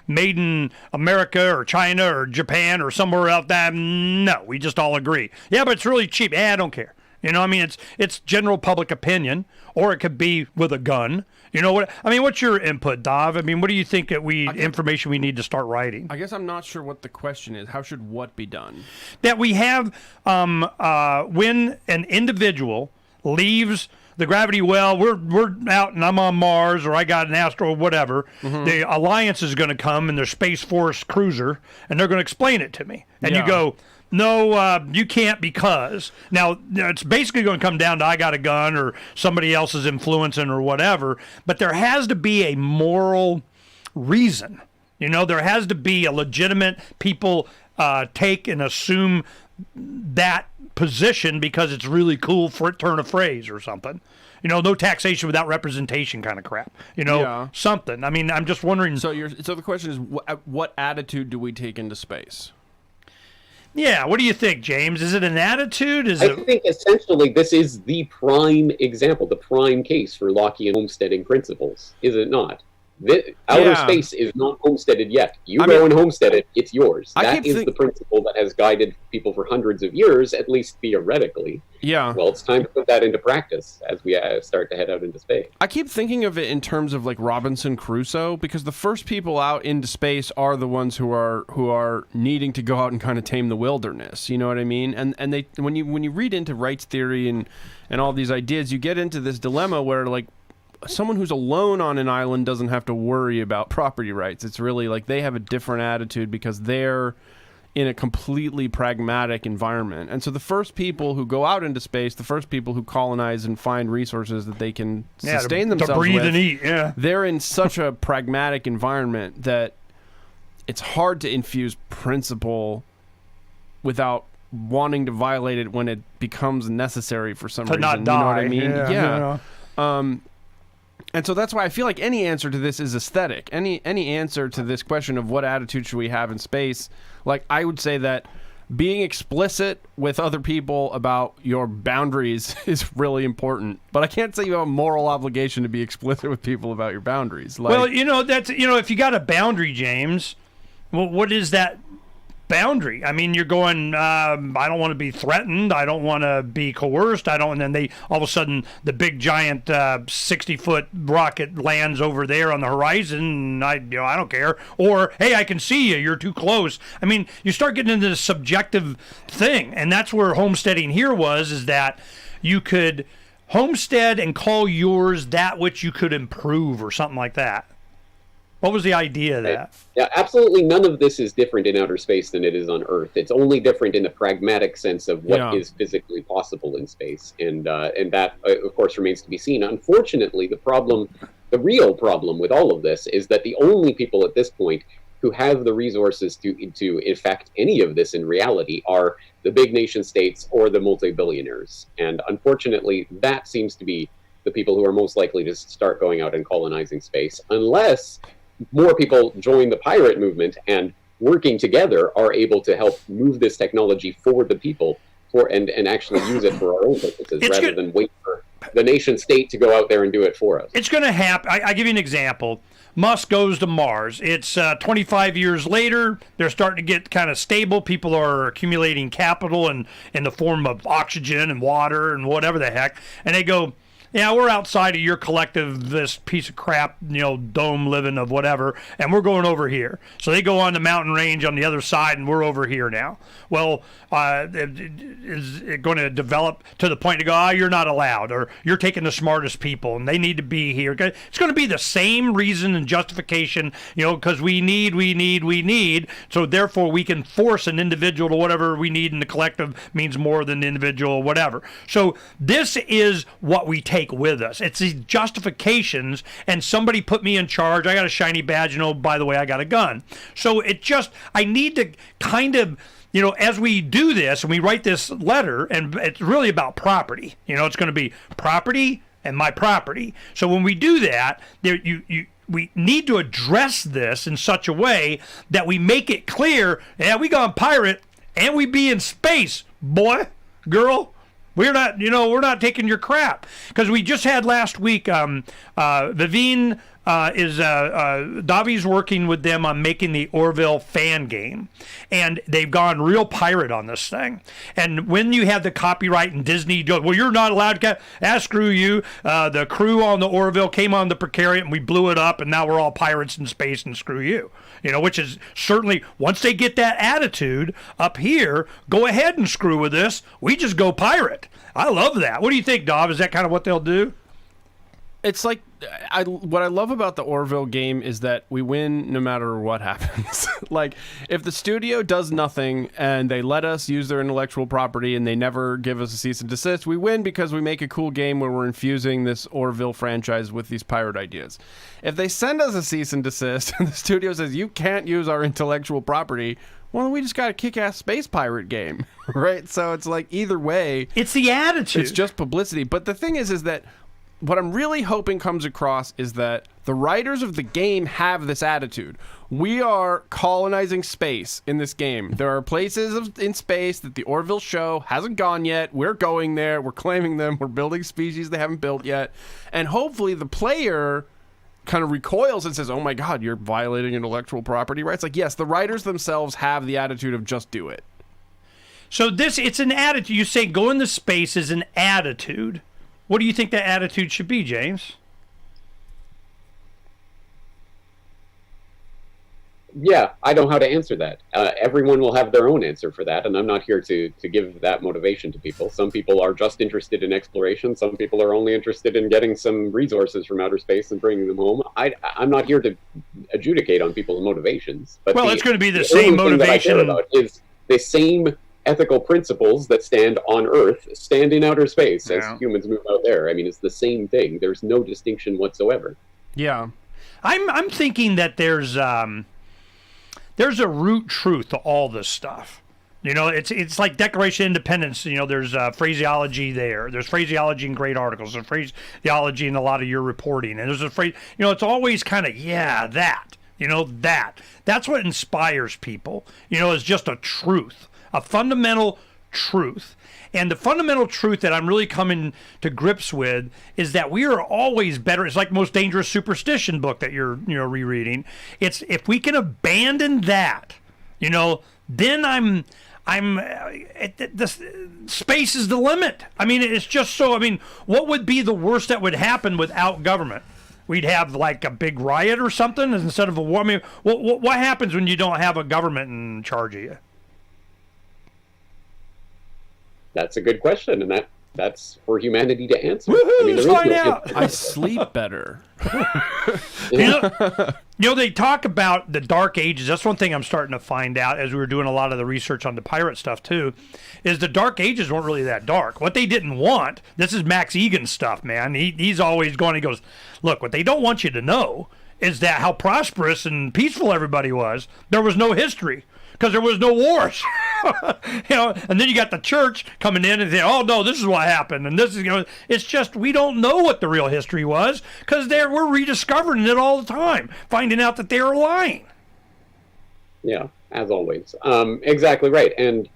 made in America or China or Japan or somewhere else. No, we just all agree. Yeah, but it's really cheap. I don't care. It's general public opinion, or it could be with a gun. What's your input, Dav? What do you think information we need to start writing? I guess I'm not sure what the question is. How should what be done? That we have when an individual leaves the gravity well, we're out and I'm on Mars, or I got an asteroid, whatever. Mm-hmm. The Alliance is going to come in their Space Force cruiser, and they're going to explain it to me. And you go, no, you can't, because. Now, it's basically going to come down to I got a gun or somebody else is influencing or whatever, but there has to be a moral reason. There has to be a legitimate people take and assume that position because it's really cool for turn of phrase or something. No taxation without representation kind of crap. Something. I'm just wondering. So the question is, what attitude do we take into space? Yeah, what do you think, James? Is it an attitude? I think essentially this is the prime example, the prime case for Lockean homesteading principles, is it not? Outer space is not homesteaded yet. You go and homestead it, it's yours. That is the principle that has guided people for hundreds of years, at least theoretically. Yeah. Well, it's time to put that into practice as we start to head out into space. I keep thinking of it in terms of like Robinson Crusoe, because the first people out into space are the ones who are needing to go out and kind of tame the wilderness. You know what I mean? And they when you read into rights theory and all these ideas, you get into this dilemma where like someone who's alone on an island doesn't have to worry about property rights. It's really like they have a different attitude because they're in a completely pragmatic environment. And so the first people who go out into space, the first people who colonize and find resources that they can sustain themselves to breathe with, and eat, they're in such a pragmatic environment that it's hard to infuse principle without wanting to violate it when it becomes necessary for some reason. Not die. You know what I mean? Yeah. And so that's why I feel like any answer to this is aesthetic. Any answer to this question of what attitude should we have in space, like I would say that being explicit with other people about your boundaries is really important. But I can't say you have a moral obligation to be explicit with people about your boundaries. Well, that's if you got a boundary, James, well, what is that boundary? You're going, I don't want to be threatened, I don't want to be coerced, and then they all of a sudden the big giant 60-foot rocket lands over there on the horizon, and I don't care, or hey, I can see you're too close. You start getting into the subjective thing, and that's where homesteading here is that you could homestead and call yours that which you could improve or something like that. What was the idea of that? Yeah, absolutely none of this is different in outer space than it is on Earth. It's only different in the pragmatic sense of what is physically possible in space. And that, of course, remains to be seen. Unfortunately, the real problem with all of this is that the only people at this point who have the resources to effect any of this in reality are the big nation states or the multi-billionaires. And unfortunately, that seems to be the people who are most likely to start going out and colonizing space, unless more people join the pirate movement and working together are able to help move this technology for the people and actually use it for our own purposes rather than wait for the nation state to go out there and do it for us. It's going to happen. I give you an example. Musk goes to Mars. It's 25 years later. They're starting to get kind of stable. People are accumulating capital in the form of oxygen and water and whatever the heck. And they go, yeah, we're outside of your collective, this piece of crap, dome living of whatever, and we're going over here. So they go on the mountain range on the other side, and we're over here now. Well, is it going to develop to the point to go, you're not allowed, or you're taking the smartest people, and they need to be here? It's going to be the same reason and justification, because we need, so therefore we can force an individual to whatever we need, and the collective means more than the individual, whatever. So this is what we take with us. It's these justifications, and somebody put me in charge. I got a shiny badge, by the way, I got a gun. So I need to kind of, as we do this and we write this letter, and it's really about property. It's going to be property and my property. So when we do that, we need to address this in such a way that we make it clear, we gone pirate and we be in space, boy, girl. We're not taking your crap. Because we just had last week, Vivine Davi's working with them on making the Orville fan game. And they've gone real pirate on this thing. And when you have the copyright and Disney goes, well, you're not allowed to, screw you. The crew on the Orville came on the Precariat and we blew it up, and now we're all pirates in space and screw you. Which is certainly, once they get that attitude up here, go ahead and screw with this. We just go pirate. I love that. What do you think, Dov? Is that kind of what they'll do? It's like, what I love about the Orville game is that we win no matter what happens. Like, if the studio does nothing and they let us use their intellectual property and they never give us a cease and desist, we win because we make a cool game where we're infusing this Orville franchise with these pirate ideas. If they send us a cease and desist and the studio says, you can't use our intellectual property, well, we just got a kick-ass space pirate game, right? So it's like, either way, it's the attitude. It's just publicity. But the thing is that what I'm really hoping comes across is that the writers of the game have this attitude. We are colonizing space in this game. There are places in space that the Orville show hasn't gone yet. We're going there. We're claiming them. We're building species they haven't built yet. And hopefully the player kind of recoils and says, oh my God, you're violating intellectual property rights. Like, yes, the writers themselves have the attitude of just do it. So it's an attitude. You say go into space is an attitude. What do you think that attitude should be, James? Yeah, I know how to answer that. Everyone will have their own answer for that, and I'm not here to give that motivation to people. Some people are just interested in exploration. Some people are only interested in getting some resources from outer space and bringing them home. I'm not here to adjudicate on people's motivations. But it's going to be the same motivation. That I care about is the same ethical principles that stand on Earth stand in outer space as humans move out there. I mean, it's the same thing. There's no distinction whatsoever. Yeah, I'm thinking that there's a root truth to all this stuff. It's like Declaration of Independence. There's phraseology there. There's phraseology in great articles. There's phraseology in a lot of your reporting. And there's a phrase, it's always kind of, that. That's what inspires people, is just a truth, a fundamental truth. And the fundamental truth that I'm really coming to grips with is that we are always better. It's like Most Dangerous Superstition book that you're rereading. It's if we can abandon that, then the space is the limit. I mean, it's just so. I mean, what would be the worst that would happen without government? We'd have like a big riot or something instead of a war. I mean, what happens when you don't have a government in charge of you? That's a good question, and that's for humanity to answer. Woohoo, I mean, let's find out. I sleep better. They talk about the Dark Ages. That's one thing I'm starting to find out as we were doing a lot of the research on the pirate stuff too, is the Dark Ages weren't really that dark. What they didn't want, this is Max Egan's stuff, man. He's always going, he goes, look, what they don't want you to know is that how prosperous and peaceful everybody was. There was no history because there was no wars. And then you got the church coming in and saying, oh, no, this is what happened. And this is, it's just we don't know what the real history was because we're rediscovering it all the time, finding out that they were lying. Yeah, as always. Exactly right. And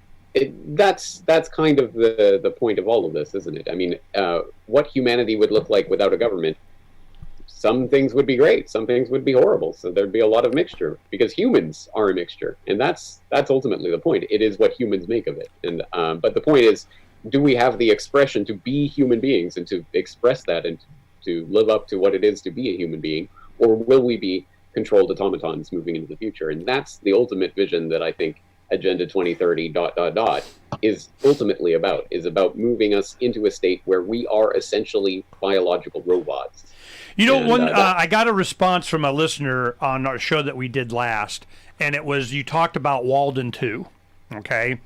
that's kind of the point of all of this, isn't it? I mean, what humanity would look like without a government. Some things would be great, some things would be horrible. So there'd be a lot of mixture because humans are a mixture, and that's ultimately the point. It is what humans make of it. And but the point is, do we have the expression to be human beings and to express that and to live up to what it is to be a human being, or will we be controlled automatons moving into the future? And that's the ultimate vision that I think Agenda 2030 ... is ultimately about, is about moving us into a state where we are essentially biological robots. I got a response from a listener on our show that we did last, and it was, you talked about Walden 2, okay?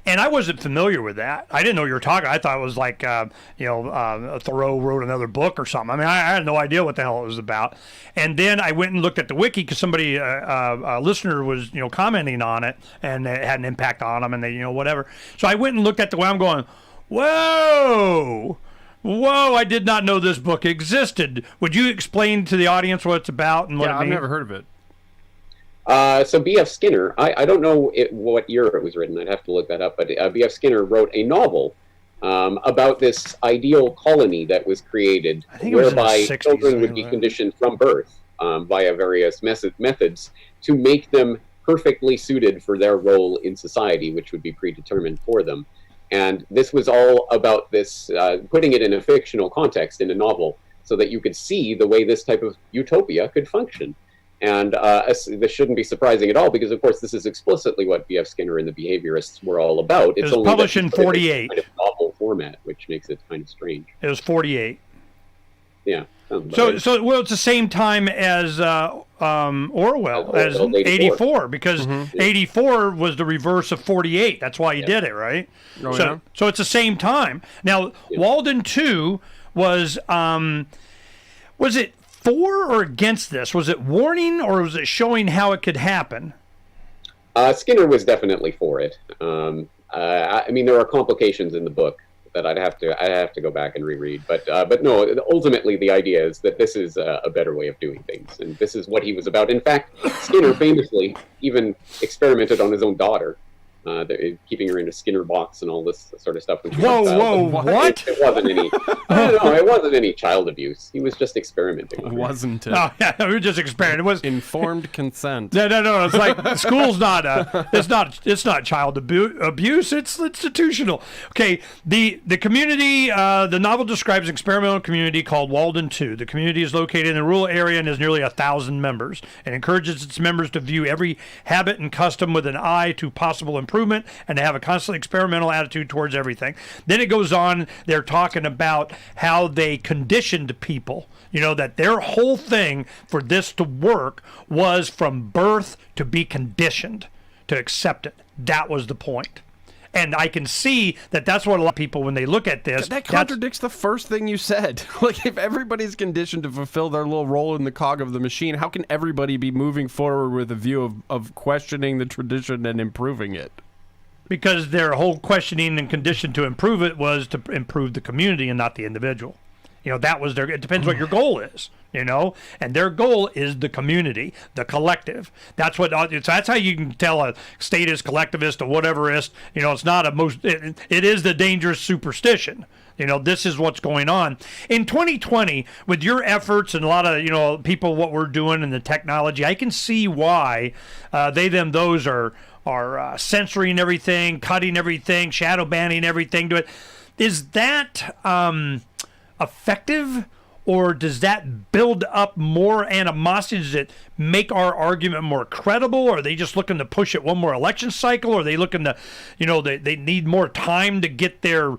And I wasn't familiar with that. I didn't know you were talking. I thought it was like, Thoreau wrote another book or something. I mean, I had no idea what the hell it was about. And then I went and looked at the wiki because somebody, a listener was, commenting on it, and it had an impact on them, and they, whatever. So I went and looked at the way I'm going, whoa, I did not know this book existed. Would you explain to the audience what it's about and what it means? I've never heard of it. So B.F. Skinner, I don't know what year it was written. I'd have to look that up. But B.F. Skinner wrote a novel about this ideal colony that was created, whereby children would be conditioned from birth via various methods to make them perfectly suited for their role in society, which would be predetermined for them. And this was all about this, putting it in a fictional context in a novel so that you could see the way this type of utopia could function. And this shouldn't be surprising at all because, of course, this is explicitly what B.F. Skinner and the behaviorists were all about. It was published in 48. Kind of novel format, which makes it kind of strange. It was 48. Yeah. So it's the same time as Orwell, as 84, because 84 was the reverse of 48. That's why he did it, right? So it's the same time. Now, Walden 2 was it for or against this? Was it warning or was it showing how it could happen? Skinner was definitely for it. I mean, there are complications in the book that I'd have to go back and reread. But no, ultimately the idea is that this is a better way of doing things, and this is what he was about. In fact, Skinner famously even experimented on his own daughter, keeping her in a Skinner box and all this sort of stuff. Whoa, what? It wasn't any. It wasn't any child abuse. He was just experimenting. Wasn't it? Oh yeah, we were just experimenting. It was informed consent. No. It's like school's not. It's not child abuse. It's institutional. Okay. The community. The novel describes an experimental community called Walden 2. The community is located in a rural area and has nearly 1,000 members. It encourages its members to view every habit and custom with an eye to possible improvement and to have a constantly experimental attitude towards everything. Then it goes on. They're talking about how they conditioned people, that their whole thing for this to work was from birth to be conditioned to accept it. That was the point. And I can see that that's what a lot of people, when they look at this... That contradicts the first thing you said. Like, if everybody's conditioned to fulfill their little role in the cog of the machine, how can everybody be moving forward with a view of questioning the tradition and improving it? Because their whole questioning and condition to improve it was to improve the community and not the individual. That was it depends what your goal is, and their goal is the community, the collective. That's how you can tell a statist, collectivist, or whateverist, it's not it is the dangerous superstition. This is what's going on. In 2020, with your efforts and a lot of, people, what we're doing and the technology, I can see why they, them, those are censoring everything, cutting everything, shadow banning everything to it. Is that effective, or does that build up more animosity? Does it make our argument more credible? Or are they just looking to push it one more election cycle? Or are they looking to, they need more time to get their,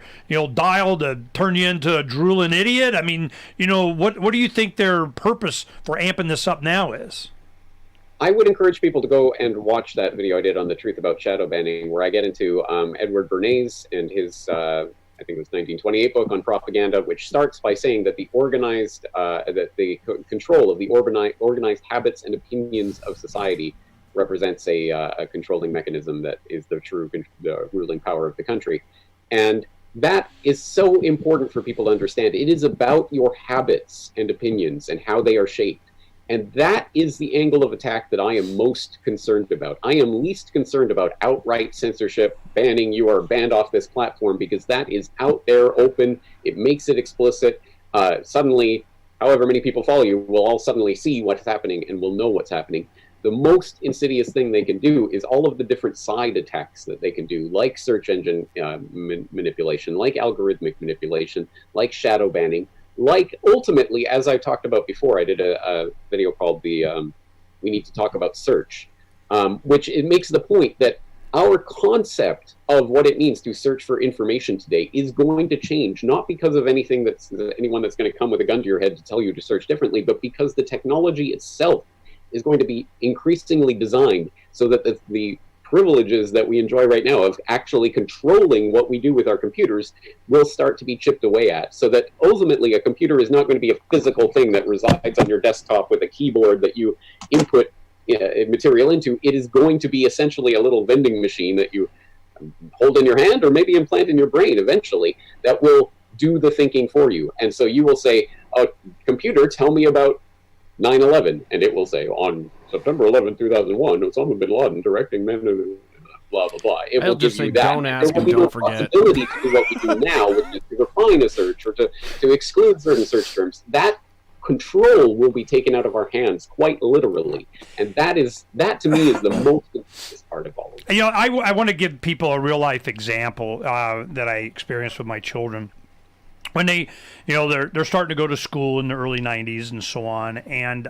dial to turn you into a drooling idiot? I mean, what do you think their purpose for amping this up now is? I would encourage people to go and watch that video I did on the truth about shadow banning, where I get into Edward Bernays and his I think it was 1928 book on propaganda, which starts by saying that the control of the organized habits and opinions of society represents a controlling mechanism that is the ruling power of the country. And that is so important for people to understand. It is about your habits and opinions and how they are shaped. And that is the angle of attack that I am most concerned about. I am least concerned about outright censorship, banning you are banned off this platform, because that is out there, open. It makes it explicit. Suddenly, however many people follow you will all suddenly see what's happening and will know what's happening. The most insidious thing they can do is all of the different side attacks that they can do, like search engine manipulation, like algorithmic manipulation, like shadow banning, like ultimately, as I talked about before, I did a video called We Need to Talk About Search, which it makes the point that our concept of what it means to search for information today is going to change, not because of anything anyone that's going to come with a gun to your head to tell you to search differently, but because the technology itself is going to be increasingly designed so that the privileges that we enjoy right now of actually controlling what we do with our computers will start to be chipped away at, so that ultimately a computer is not going to be a physical thing that resides on your desktop with a keyboard that you input material into. It is going to be essentially a little vending machine that you hold in your hand or maybe implant in your brain eventually that will do the thinking for you. And so you will say, computer, tell me about 9/11, and it will say, on September 11, 2001, Osama bin Laden directing men, blah, blah, blah. It will give you that. Don't ask there will and be don't no forget. possibility to do what we do now, which is to refine a search or to exclude certain search terms. That control will be taken out of our hands quite literally, and that to me is the most important part of all of it. You know, I want to give people a real life example that I experienced with my children. When they, you know, they're starting to go to school in the early 90s and so on, and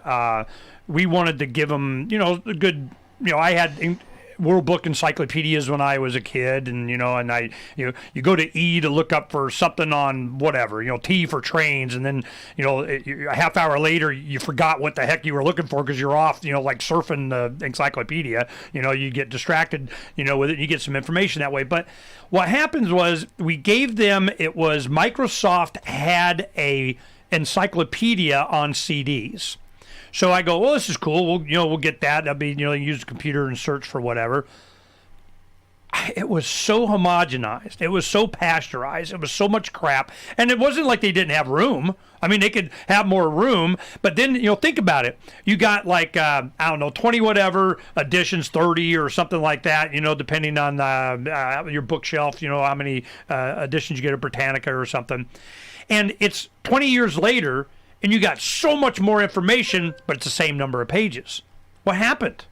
we wanted to give them, you know, a good, you know, I had World Book encyclopedias when I was a kid, and you go to E to look up for something on whatever, you know, T for trains, and then a half hour later you forgot what the heck you were looking for because you're off, you know, like surfing the encyclopedia. You know, you get distracted, you know, with it, and you get some information that way. But what happens was we gave them, it was Microsoft had a encyclopedia on CDs. So I go, well, this is cool. We'll get that. That'll be, you know, use the computer and search for whatever. It was so homogenized. It was so pasteurized. It was so much crap. And it wasn't like they didn't have room. I mean, they could have more room. But then, you know, think about it. You got like, 20 whatever editions, 30 or something like that, you know, depending on your bookshelf, you know, how many editions you get of Britannica or something. And it's 20 years later, and you got so much more information, but it's the same number of pages. What happened?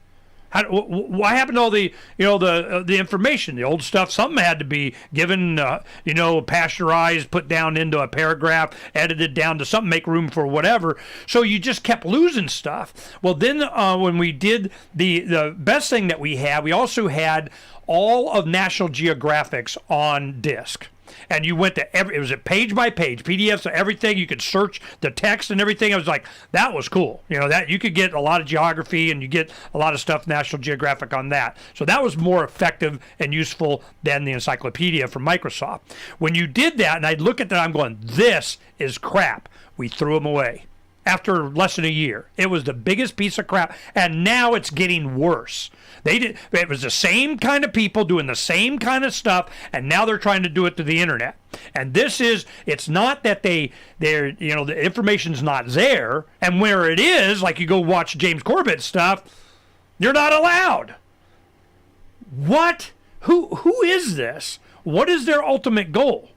What happened to all the, you know, the information, the old stuff? Something had to be given, you know, pasteurized, put down into a paragraph, edited down to something, make room for whatever. So you just kept losing stuff. Well, then when we did the best thing that we also had all of National Geographic's on disc. And you went to it was a page by page, PDFs of everything. You could search the text and everything. I was like, that was cool. You know, that you could get a lot of geography and you get a lot of stuff National Geographic on that. So that was more effective and useful than the encyclopedia from Microsoft. When you did that, and I'd look at that, I'm going, this is crap. We threw them away after less than a year. It was the biggest piece of crap, and now it's getting worse. It was the same kind of people doing the same kind of stuff, and now they're trying to do it to the internet. And it's not that they're, you know, the information's not there, and where it is, like you go watch James Corbett stuff, you're not allowed. What? Who is this? What is their ultimate goal?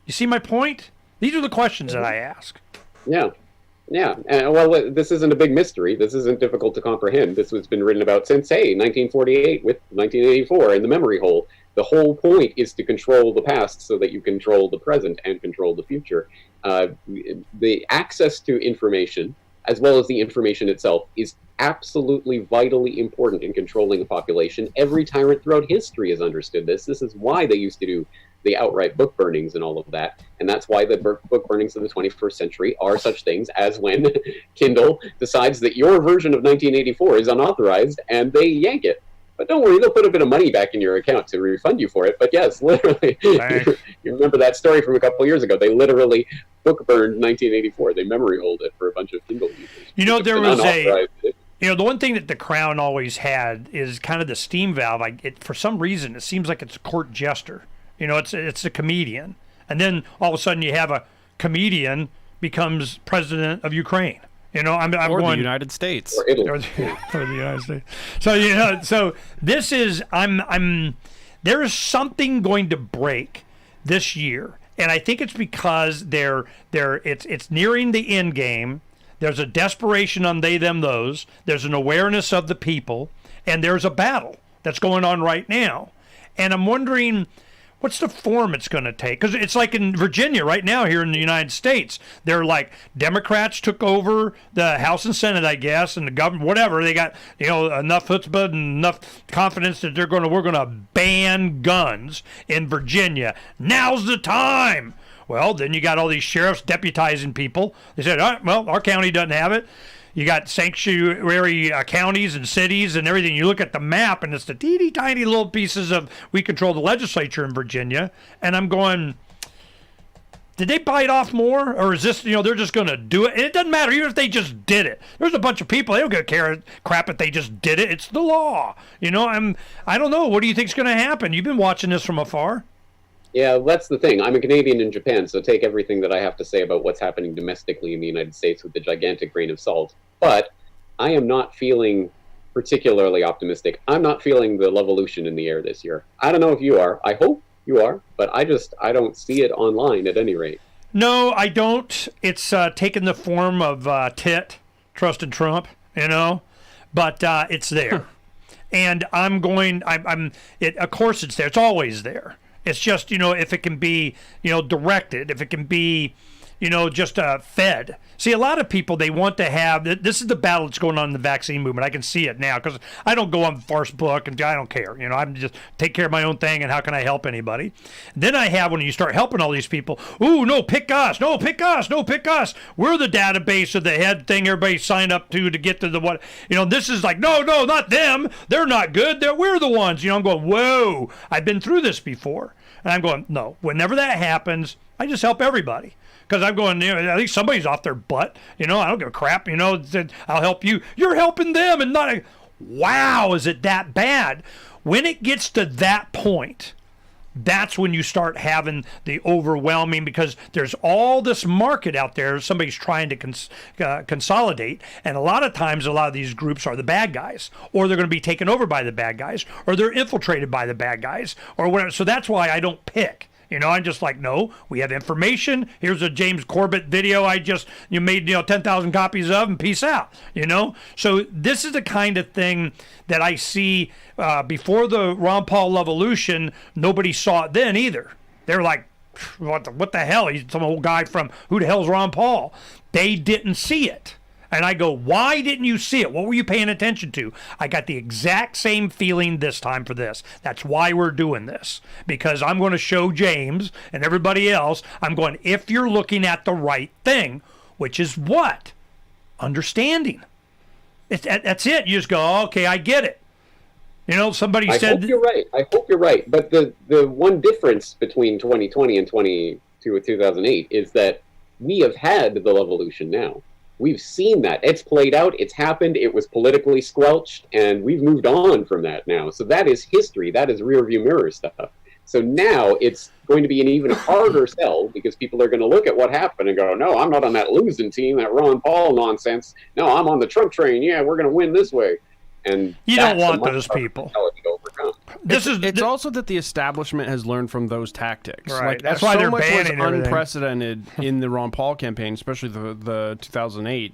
You see my point? These are the questions that I ask. Yeah. Yeah, well, this isn't a big mystery. This isn't difficult to comprehend. This has been written about since, 1948 with 1984 and the memory hole. The whole point is to control the past so that you control the present and control the future. The access to information, as well as the information itself, is absolutely vitally important in controlling a population. Every tyrant throughout history has understood this. This is why they used to do the outright book burnings and all of that. And that's why the book burnings of the 21st century are such things as when Kindle decides that your version of 1984 is unauthorized and they yank it. But don't worry, they'll put a bit of money back in your account to refund you for it. But yes, literally, you remember that story from a couple of years ago. They literally book burned 1984. They memory hold it for a bunch of Kindle users. You know, there was the one thing that the Crown always had is kind of the steam valve. For some reason, it seems like it's a court jester. You know, it's a comedian. And then all of a sudden you have a comedian becomes president of Ukraine. You know, I'm or going the United States, or Italy, or the United States. So so this is there is something going to break this year, and I think it's because it's nearing the end game. There's a desperation on they, them, those. There's an awareness of the people, and there's a battle that's going on right now, and I'm wondering, what's the form it's going to take? Because it's like in Virginia right now here in the United States. They're like, Democrats took over the House and Senate, I guess, and the government, whatever. They got, enough chutzpah and enough confidence that we're going to ban guns in Virginia. Now's the time. Well, then you got all these sheriffs deputizing people. They said, all right, well, our county doesn't have it. You got sanctuary counties and cities and everything. You look at the map, and it's the teeny tiny little pieces of we control the legislature in Virginia. And I'm going, did they bite off more, or is this they're just going to do it? And it doesn't matter even if they just did it. There's a bunch of people, they don't give a crap if they just did it. It's the law. I don't know. What do you think's going to happen? You've been watching this from afar. Yeah, that's the thing. I'm a Canadian in Japan, so take everything that I have to say about what's happening domestically in the United States with a gigantic grain of salt. But I am not feeling particularly optimistic. I'm not feeling the Levolution in the air this year. I don't know if you are. I hope you are, but I don't see it online at any rate. No, I don't. It's taken the form of trusted Trump, but it's there. And of course it's there. It's always there. It's just, if it can be, directed, if it can be, just fed. See, a lot of people, they want to have, this is the battle that's going on in the vaccine movement. I can see it now because I don't go on Facebook and I don't care. I'm just take care of my own thing and how can I help anybody? Then I have, when you start helping all these people, ooh, no, pick us. No, pick us. No, pick us. We're the database of the head thing everybody signed up to get to the what. This is like, no, not them. They're not good. We're the ones. I'm going, whoa, I've been through this before. And I'm going, no, whenever that happens, I just help everybody. Because I'm going, at least somebody's off their butt. I don't give a crap. I'll help you. You're helping them and not. Wow, is it that bad? When it gets to that point, that's when you start having the overwhelming, because there's all this market out there. Somebody's trying to consolidate. And a lot of times, a lot of these groups are the bad guys, or they're going to be taken over by the bad guys, or they're infiltrated by the bad guys, or whatever. So that's why I don't pick. I'm just like, no, we have information. Here's a James Corbett video you made 10,000 copies of, and peace out. So this is the kind of thing that I see before the Ron Paul Levolution. Nobody saw it then either. They're like, what the hell? He's some old guy from, who the hell's Ron Paul? They didn't see it. And I go, why didn't you see it? What were you paying attention to? I got the exact same feeling this time for this. That's why we're doing this. Because I'm going to show James and everybody else, I'm going, if you're looking at the right thing, which is what? Understanding. That's it. You just go, okay, I get it. Somebody said... I hope you're right. But the one difference between 2020 and 2008 is that we have had the Levolution now. We've seen that. It's played out. It's happened. It was politically squelched, and we've moved on from that now. So that is history. That is rearview mirror stuff. So now it's going to be an even harder sell, because people are going to look at what happened and go, no, I'm not on that losing team, that Ron Paul nonsense. No, I'm on the Trump train. Yeah, we're going to win this way. And you don't want those people. It's also that the establishment has learned from those tactics. Right. Like, that's why they're banning was unprecedented in the Ron Paul campaign, especially the 2008.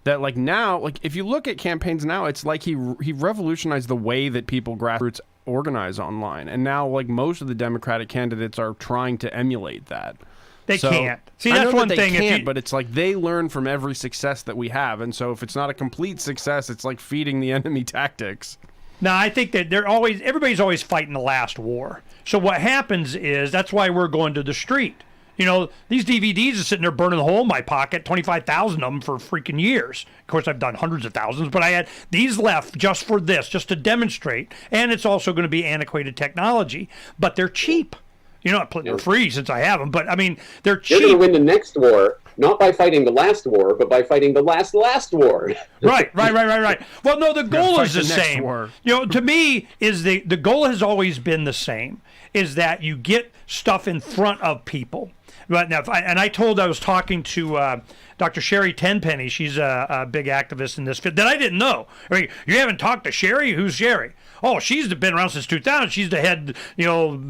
That now, if you look at campaigns now, it's like he revolutionized the way that people grassroots organize online, and now most of the Democratic candidates are trying to emulate that. They can't. See, that's one thing. They can't, but it's like they learn from every success that we have, and so if it's not a complete success, it's like feeding the enemy tactics. No, I think that everybody's always fighting the last war. So what happens is, that's why we're going to the street. You know, these DVDs are sitting there burning a hole in my pocket, 25,000 of them for freaking years. Of course, I've done hundreds of thousands, but I had these left just for this, just to demonstrate. And it's also going to be antiquated technology, but they're cheap. You know, they're free since I have them, but I mean, they're cheap. You're going to win the next war, not by fighting the last war, but by fighting the last war. Right. Well, no, the goal is the same. You know, to me, is the goal has always been the same, is that you get stuff in front of people. But now, I was talking to Dr. Sherry Tenpenny. She's a big activist in this field that I didn't know. I mean, you haven't talked to Sherry? Who's Sherry? Oh, she's been around since 2000. She's the head,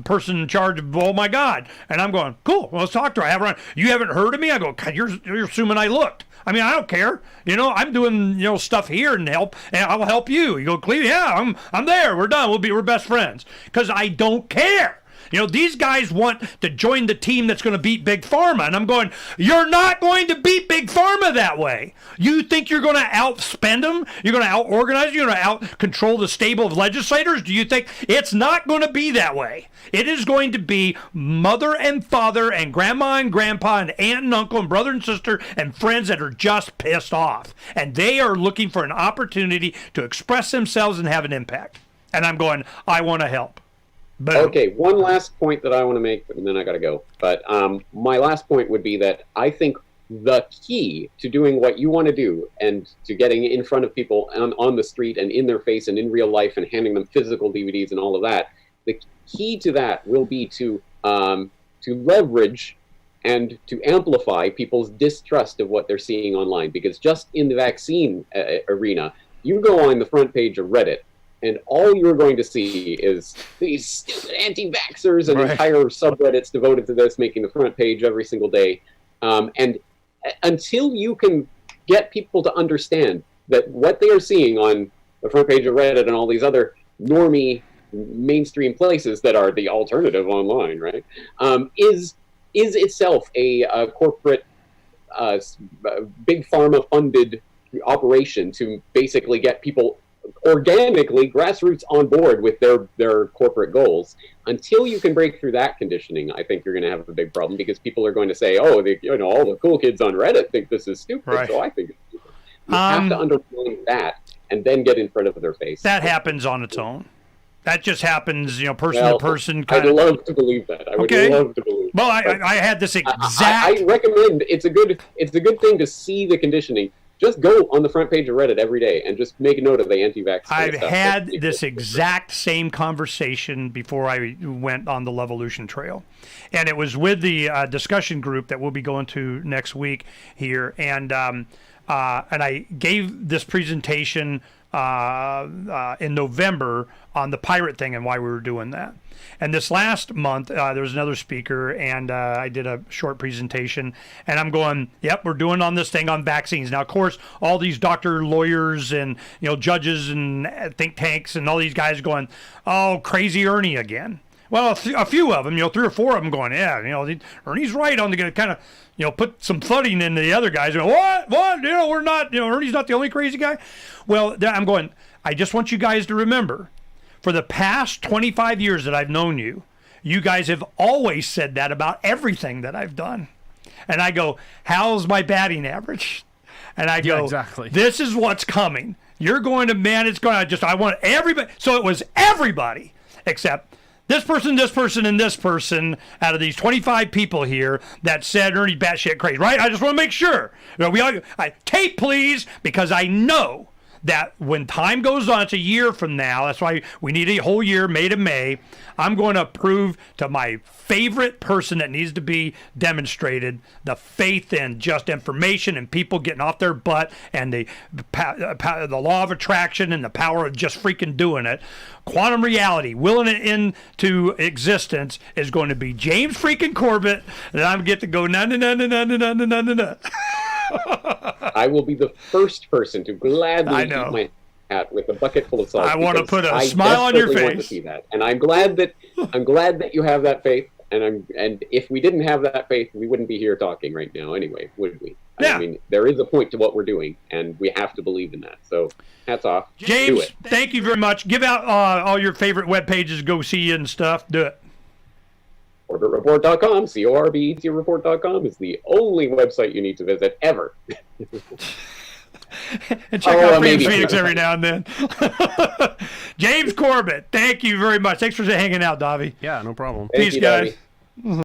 person in charge of, oh my God. And I'm going, cool, well, let's talk to her. I have her on. You haven't heard of me? I go, God, you're assuming I looked. I mean, I don't care. I'm doing, stuff here and I'll help you. You go, Cleve, yeah, I'm there. We're done. We're best friends. Because I don't care. These guys want to join the team that's going to beat Big Pharma. And I'm going, you're not going to beat Big Pharma that way. You think you're going to outspend them? You're going to out-organize? You're going to out-control the stable of legislators? Do you think it's not going to be that way? It is going to be mother and father and grandma and grandpa and aunt and uncle and brother and sister and friends that are just pissed off. And they are looking for an opportunity to express themselves and have an impact. And I'm going, I want to help. Boom. Okay, one last point that I want to make, and then I got to go. But my last point would be that I think the key to doing what you want to do and to getting in front of people on the street and in their face and in real life and handing them physical DVDs and all of that, the key to that will be to leverage and to amplify people's distrust of what they're seeing online. Because just in the vaccine arena, you go on the front page of Reddit, and all you're going to see is these stupid anti-vaxxers and entire subreddits devoted to this, making the front page every single day. And until you can get people to understand that what they are seeing on the front page of Reddit and all these other normie mainstream places that are the alternative online, right, is itself a corporate, big pharma-funded operation to basically get people organically, grassroots on board with their corporate goals. Until you can break through that conditioning, I think you're going to have a big problem, because people are going to say, oh, all the cool kids on Reddit think this is stupid, so I think it's stupid. You have to understand that and then get in front of their face. That happens on its own. That just happens, person to person. I'd love to believe that. I would love to believe that. Well, I had this exact... I recommend, it's a good thing to see the conditioning. Just go on the front page of Reddit every day and just make a note of the anti-vax stuff. I've had this exact same conversation before I went on the Levolution Trail. And it was with the discussion group that we'll be going to next week here. And I gave this presentation in November on the pirate thing and why we were doing that. And this last month, there was another speaker, and I did a short presentation, and I'm going, yep, we're doing on this thing on vaccines. Now, of course, all these doctor lawyers and, judges and think tanks and all these guys going, oh, crazy Ernie again. Well, a few of them, 3 or 4 of them going, yeah, Ernie's right on the kind of, put some thudding into the other guys. What? We're not, Ernie's not the only crazy guy. Well, I'm going, I just want you guys to remember, for the past 25 years that I've known you, you guys have always said that about everything that I've done. And I go, how's my batting average? And I go, exactly. This is what's coming. You're going to, I want everybody. So it was everybody except this person, and this person out of these 25 people here that said Ernie batshit crazy, right? I just want to make sure. Tape, please, because I know that when time goes on, it's a year from now. That's why we need a whole year, May to May. I'm going to prove to my favorite person that needs to be demonstrated the faith in just information and people getting off their butt and the law of attraction and the power of just freaking doing it. Quantum reality, willing it into existence, is going to be James freaking Corbett, and I'm get to go na. I will be the first person to gladly eat my hat with a bucket full of salt. I want to put a smile on your face. I want to see that, and I'm glad that you have that faith. And if we didn't have that faith, we wouldn't be here talking right now, anyway, would we? Yeah. I mean, there is a point to what we're doing, and we have to believe in that. So, hats off. James, thank you very much. Give out all your favorite web pages. Go see you and stuff. Do it. CorbettReport.com, CORBETReport.com is the only website you need to visit ever. And check out Famous maybe Phoenix another every now and then. James Corbett, thank you very much. Thanks for hanging out, Davi. Yeah, no problem. Thank Peace, you, guys. Darby.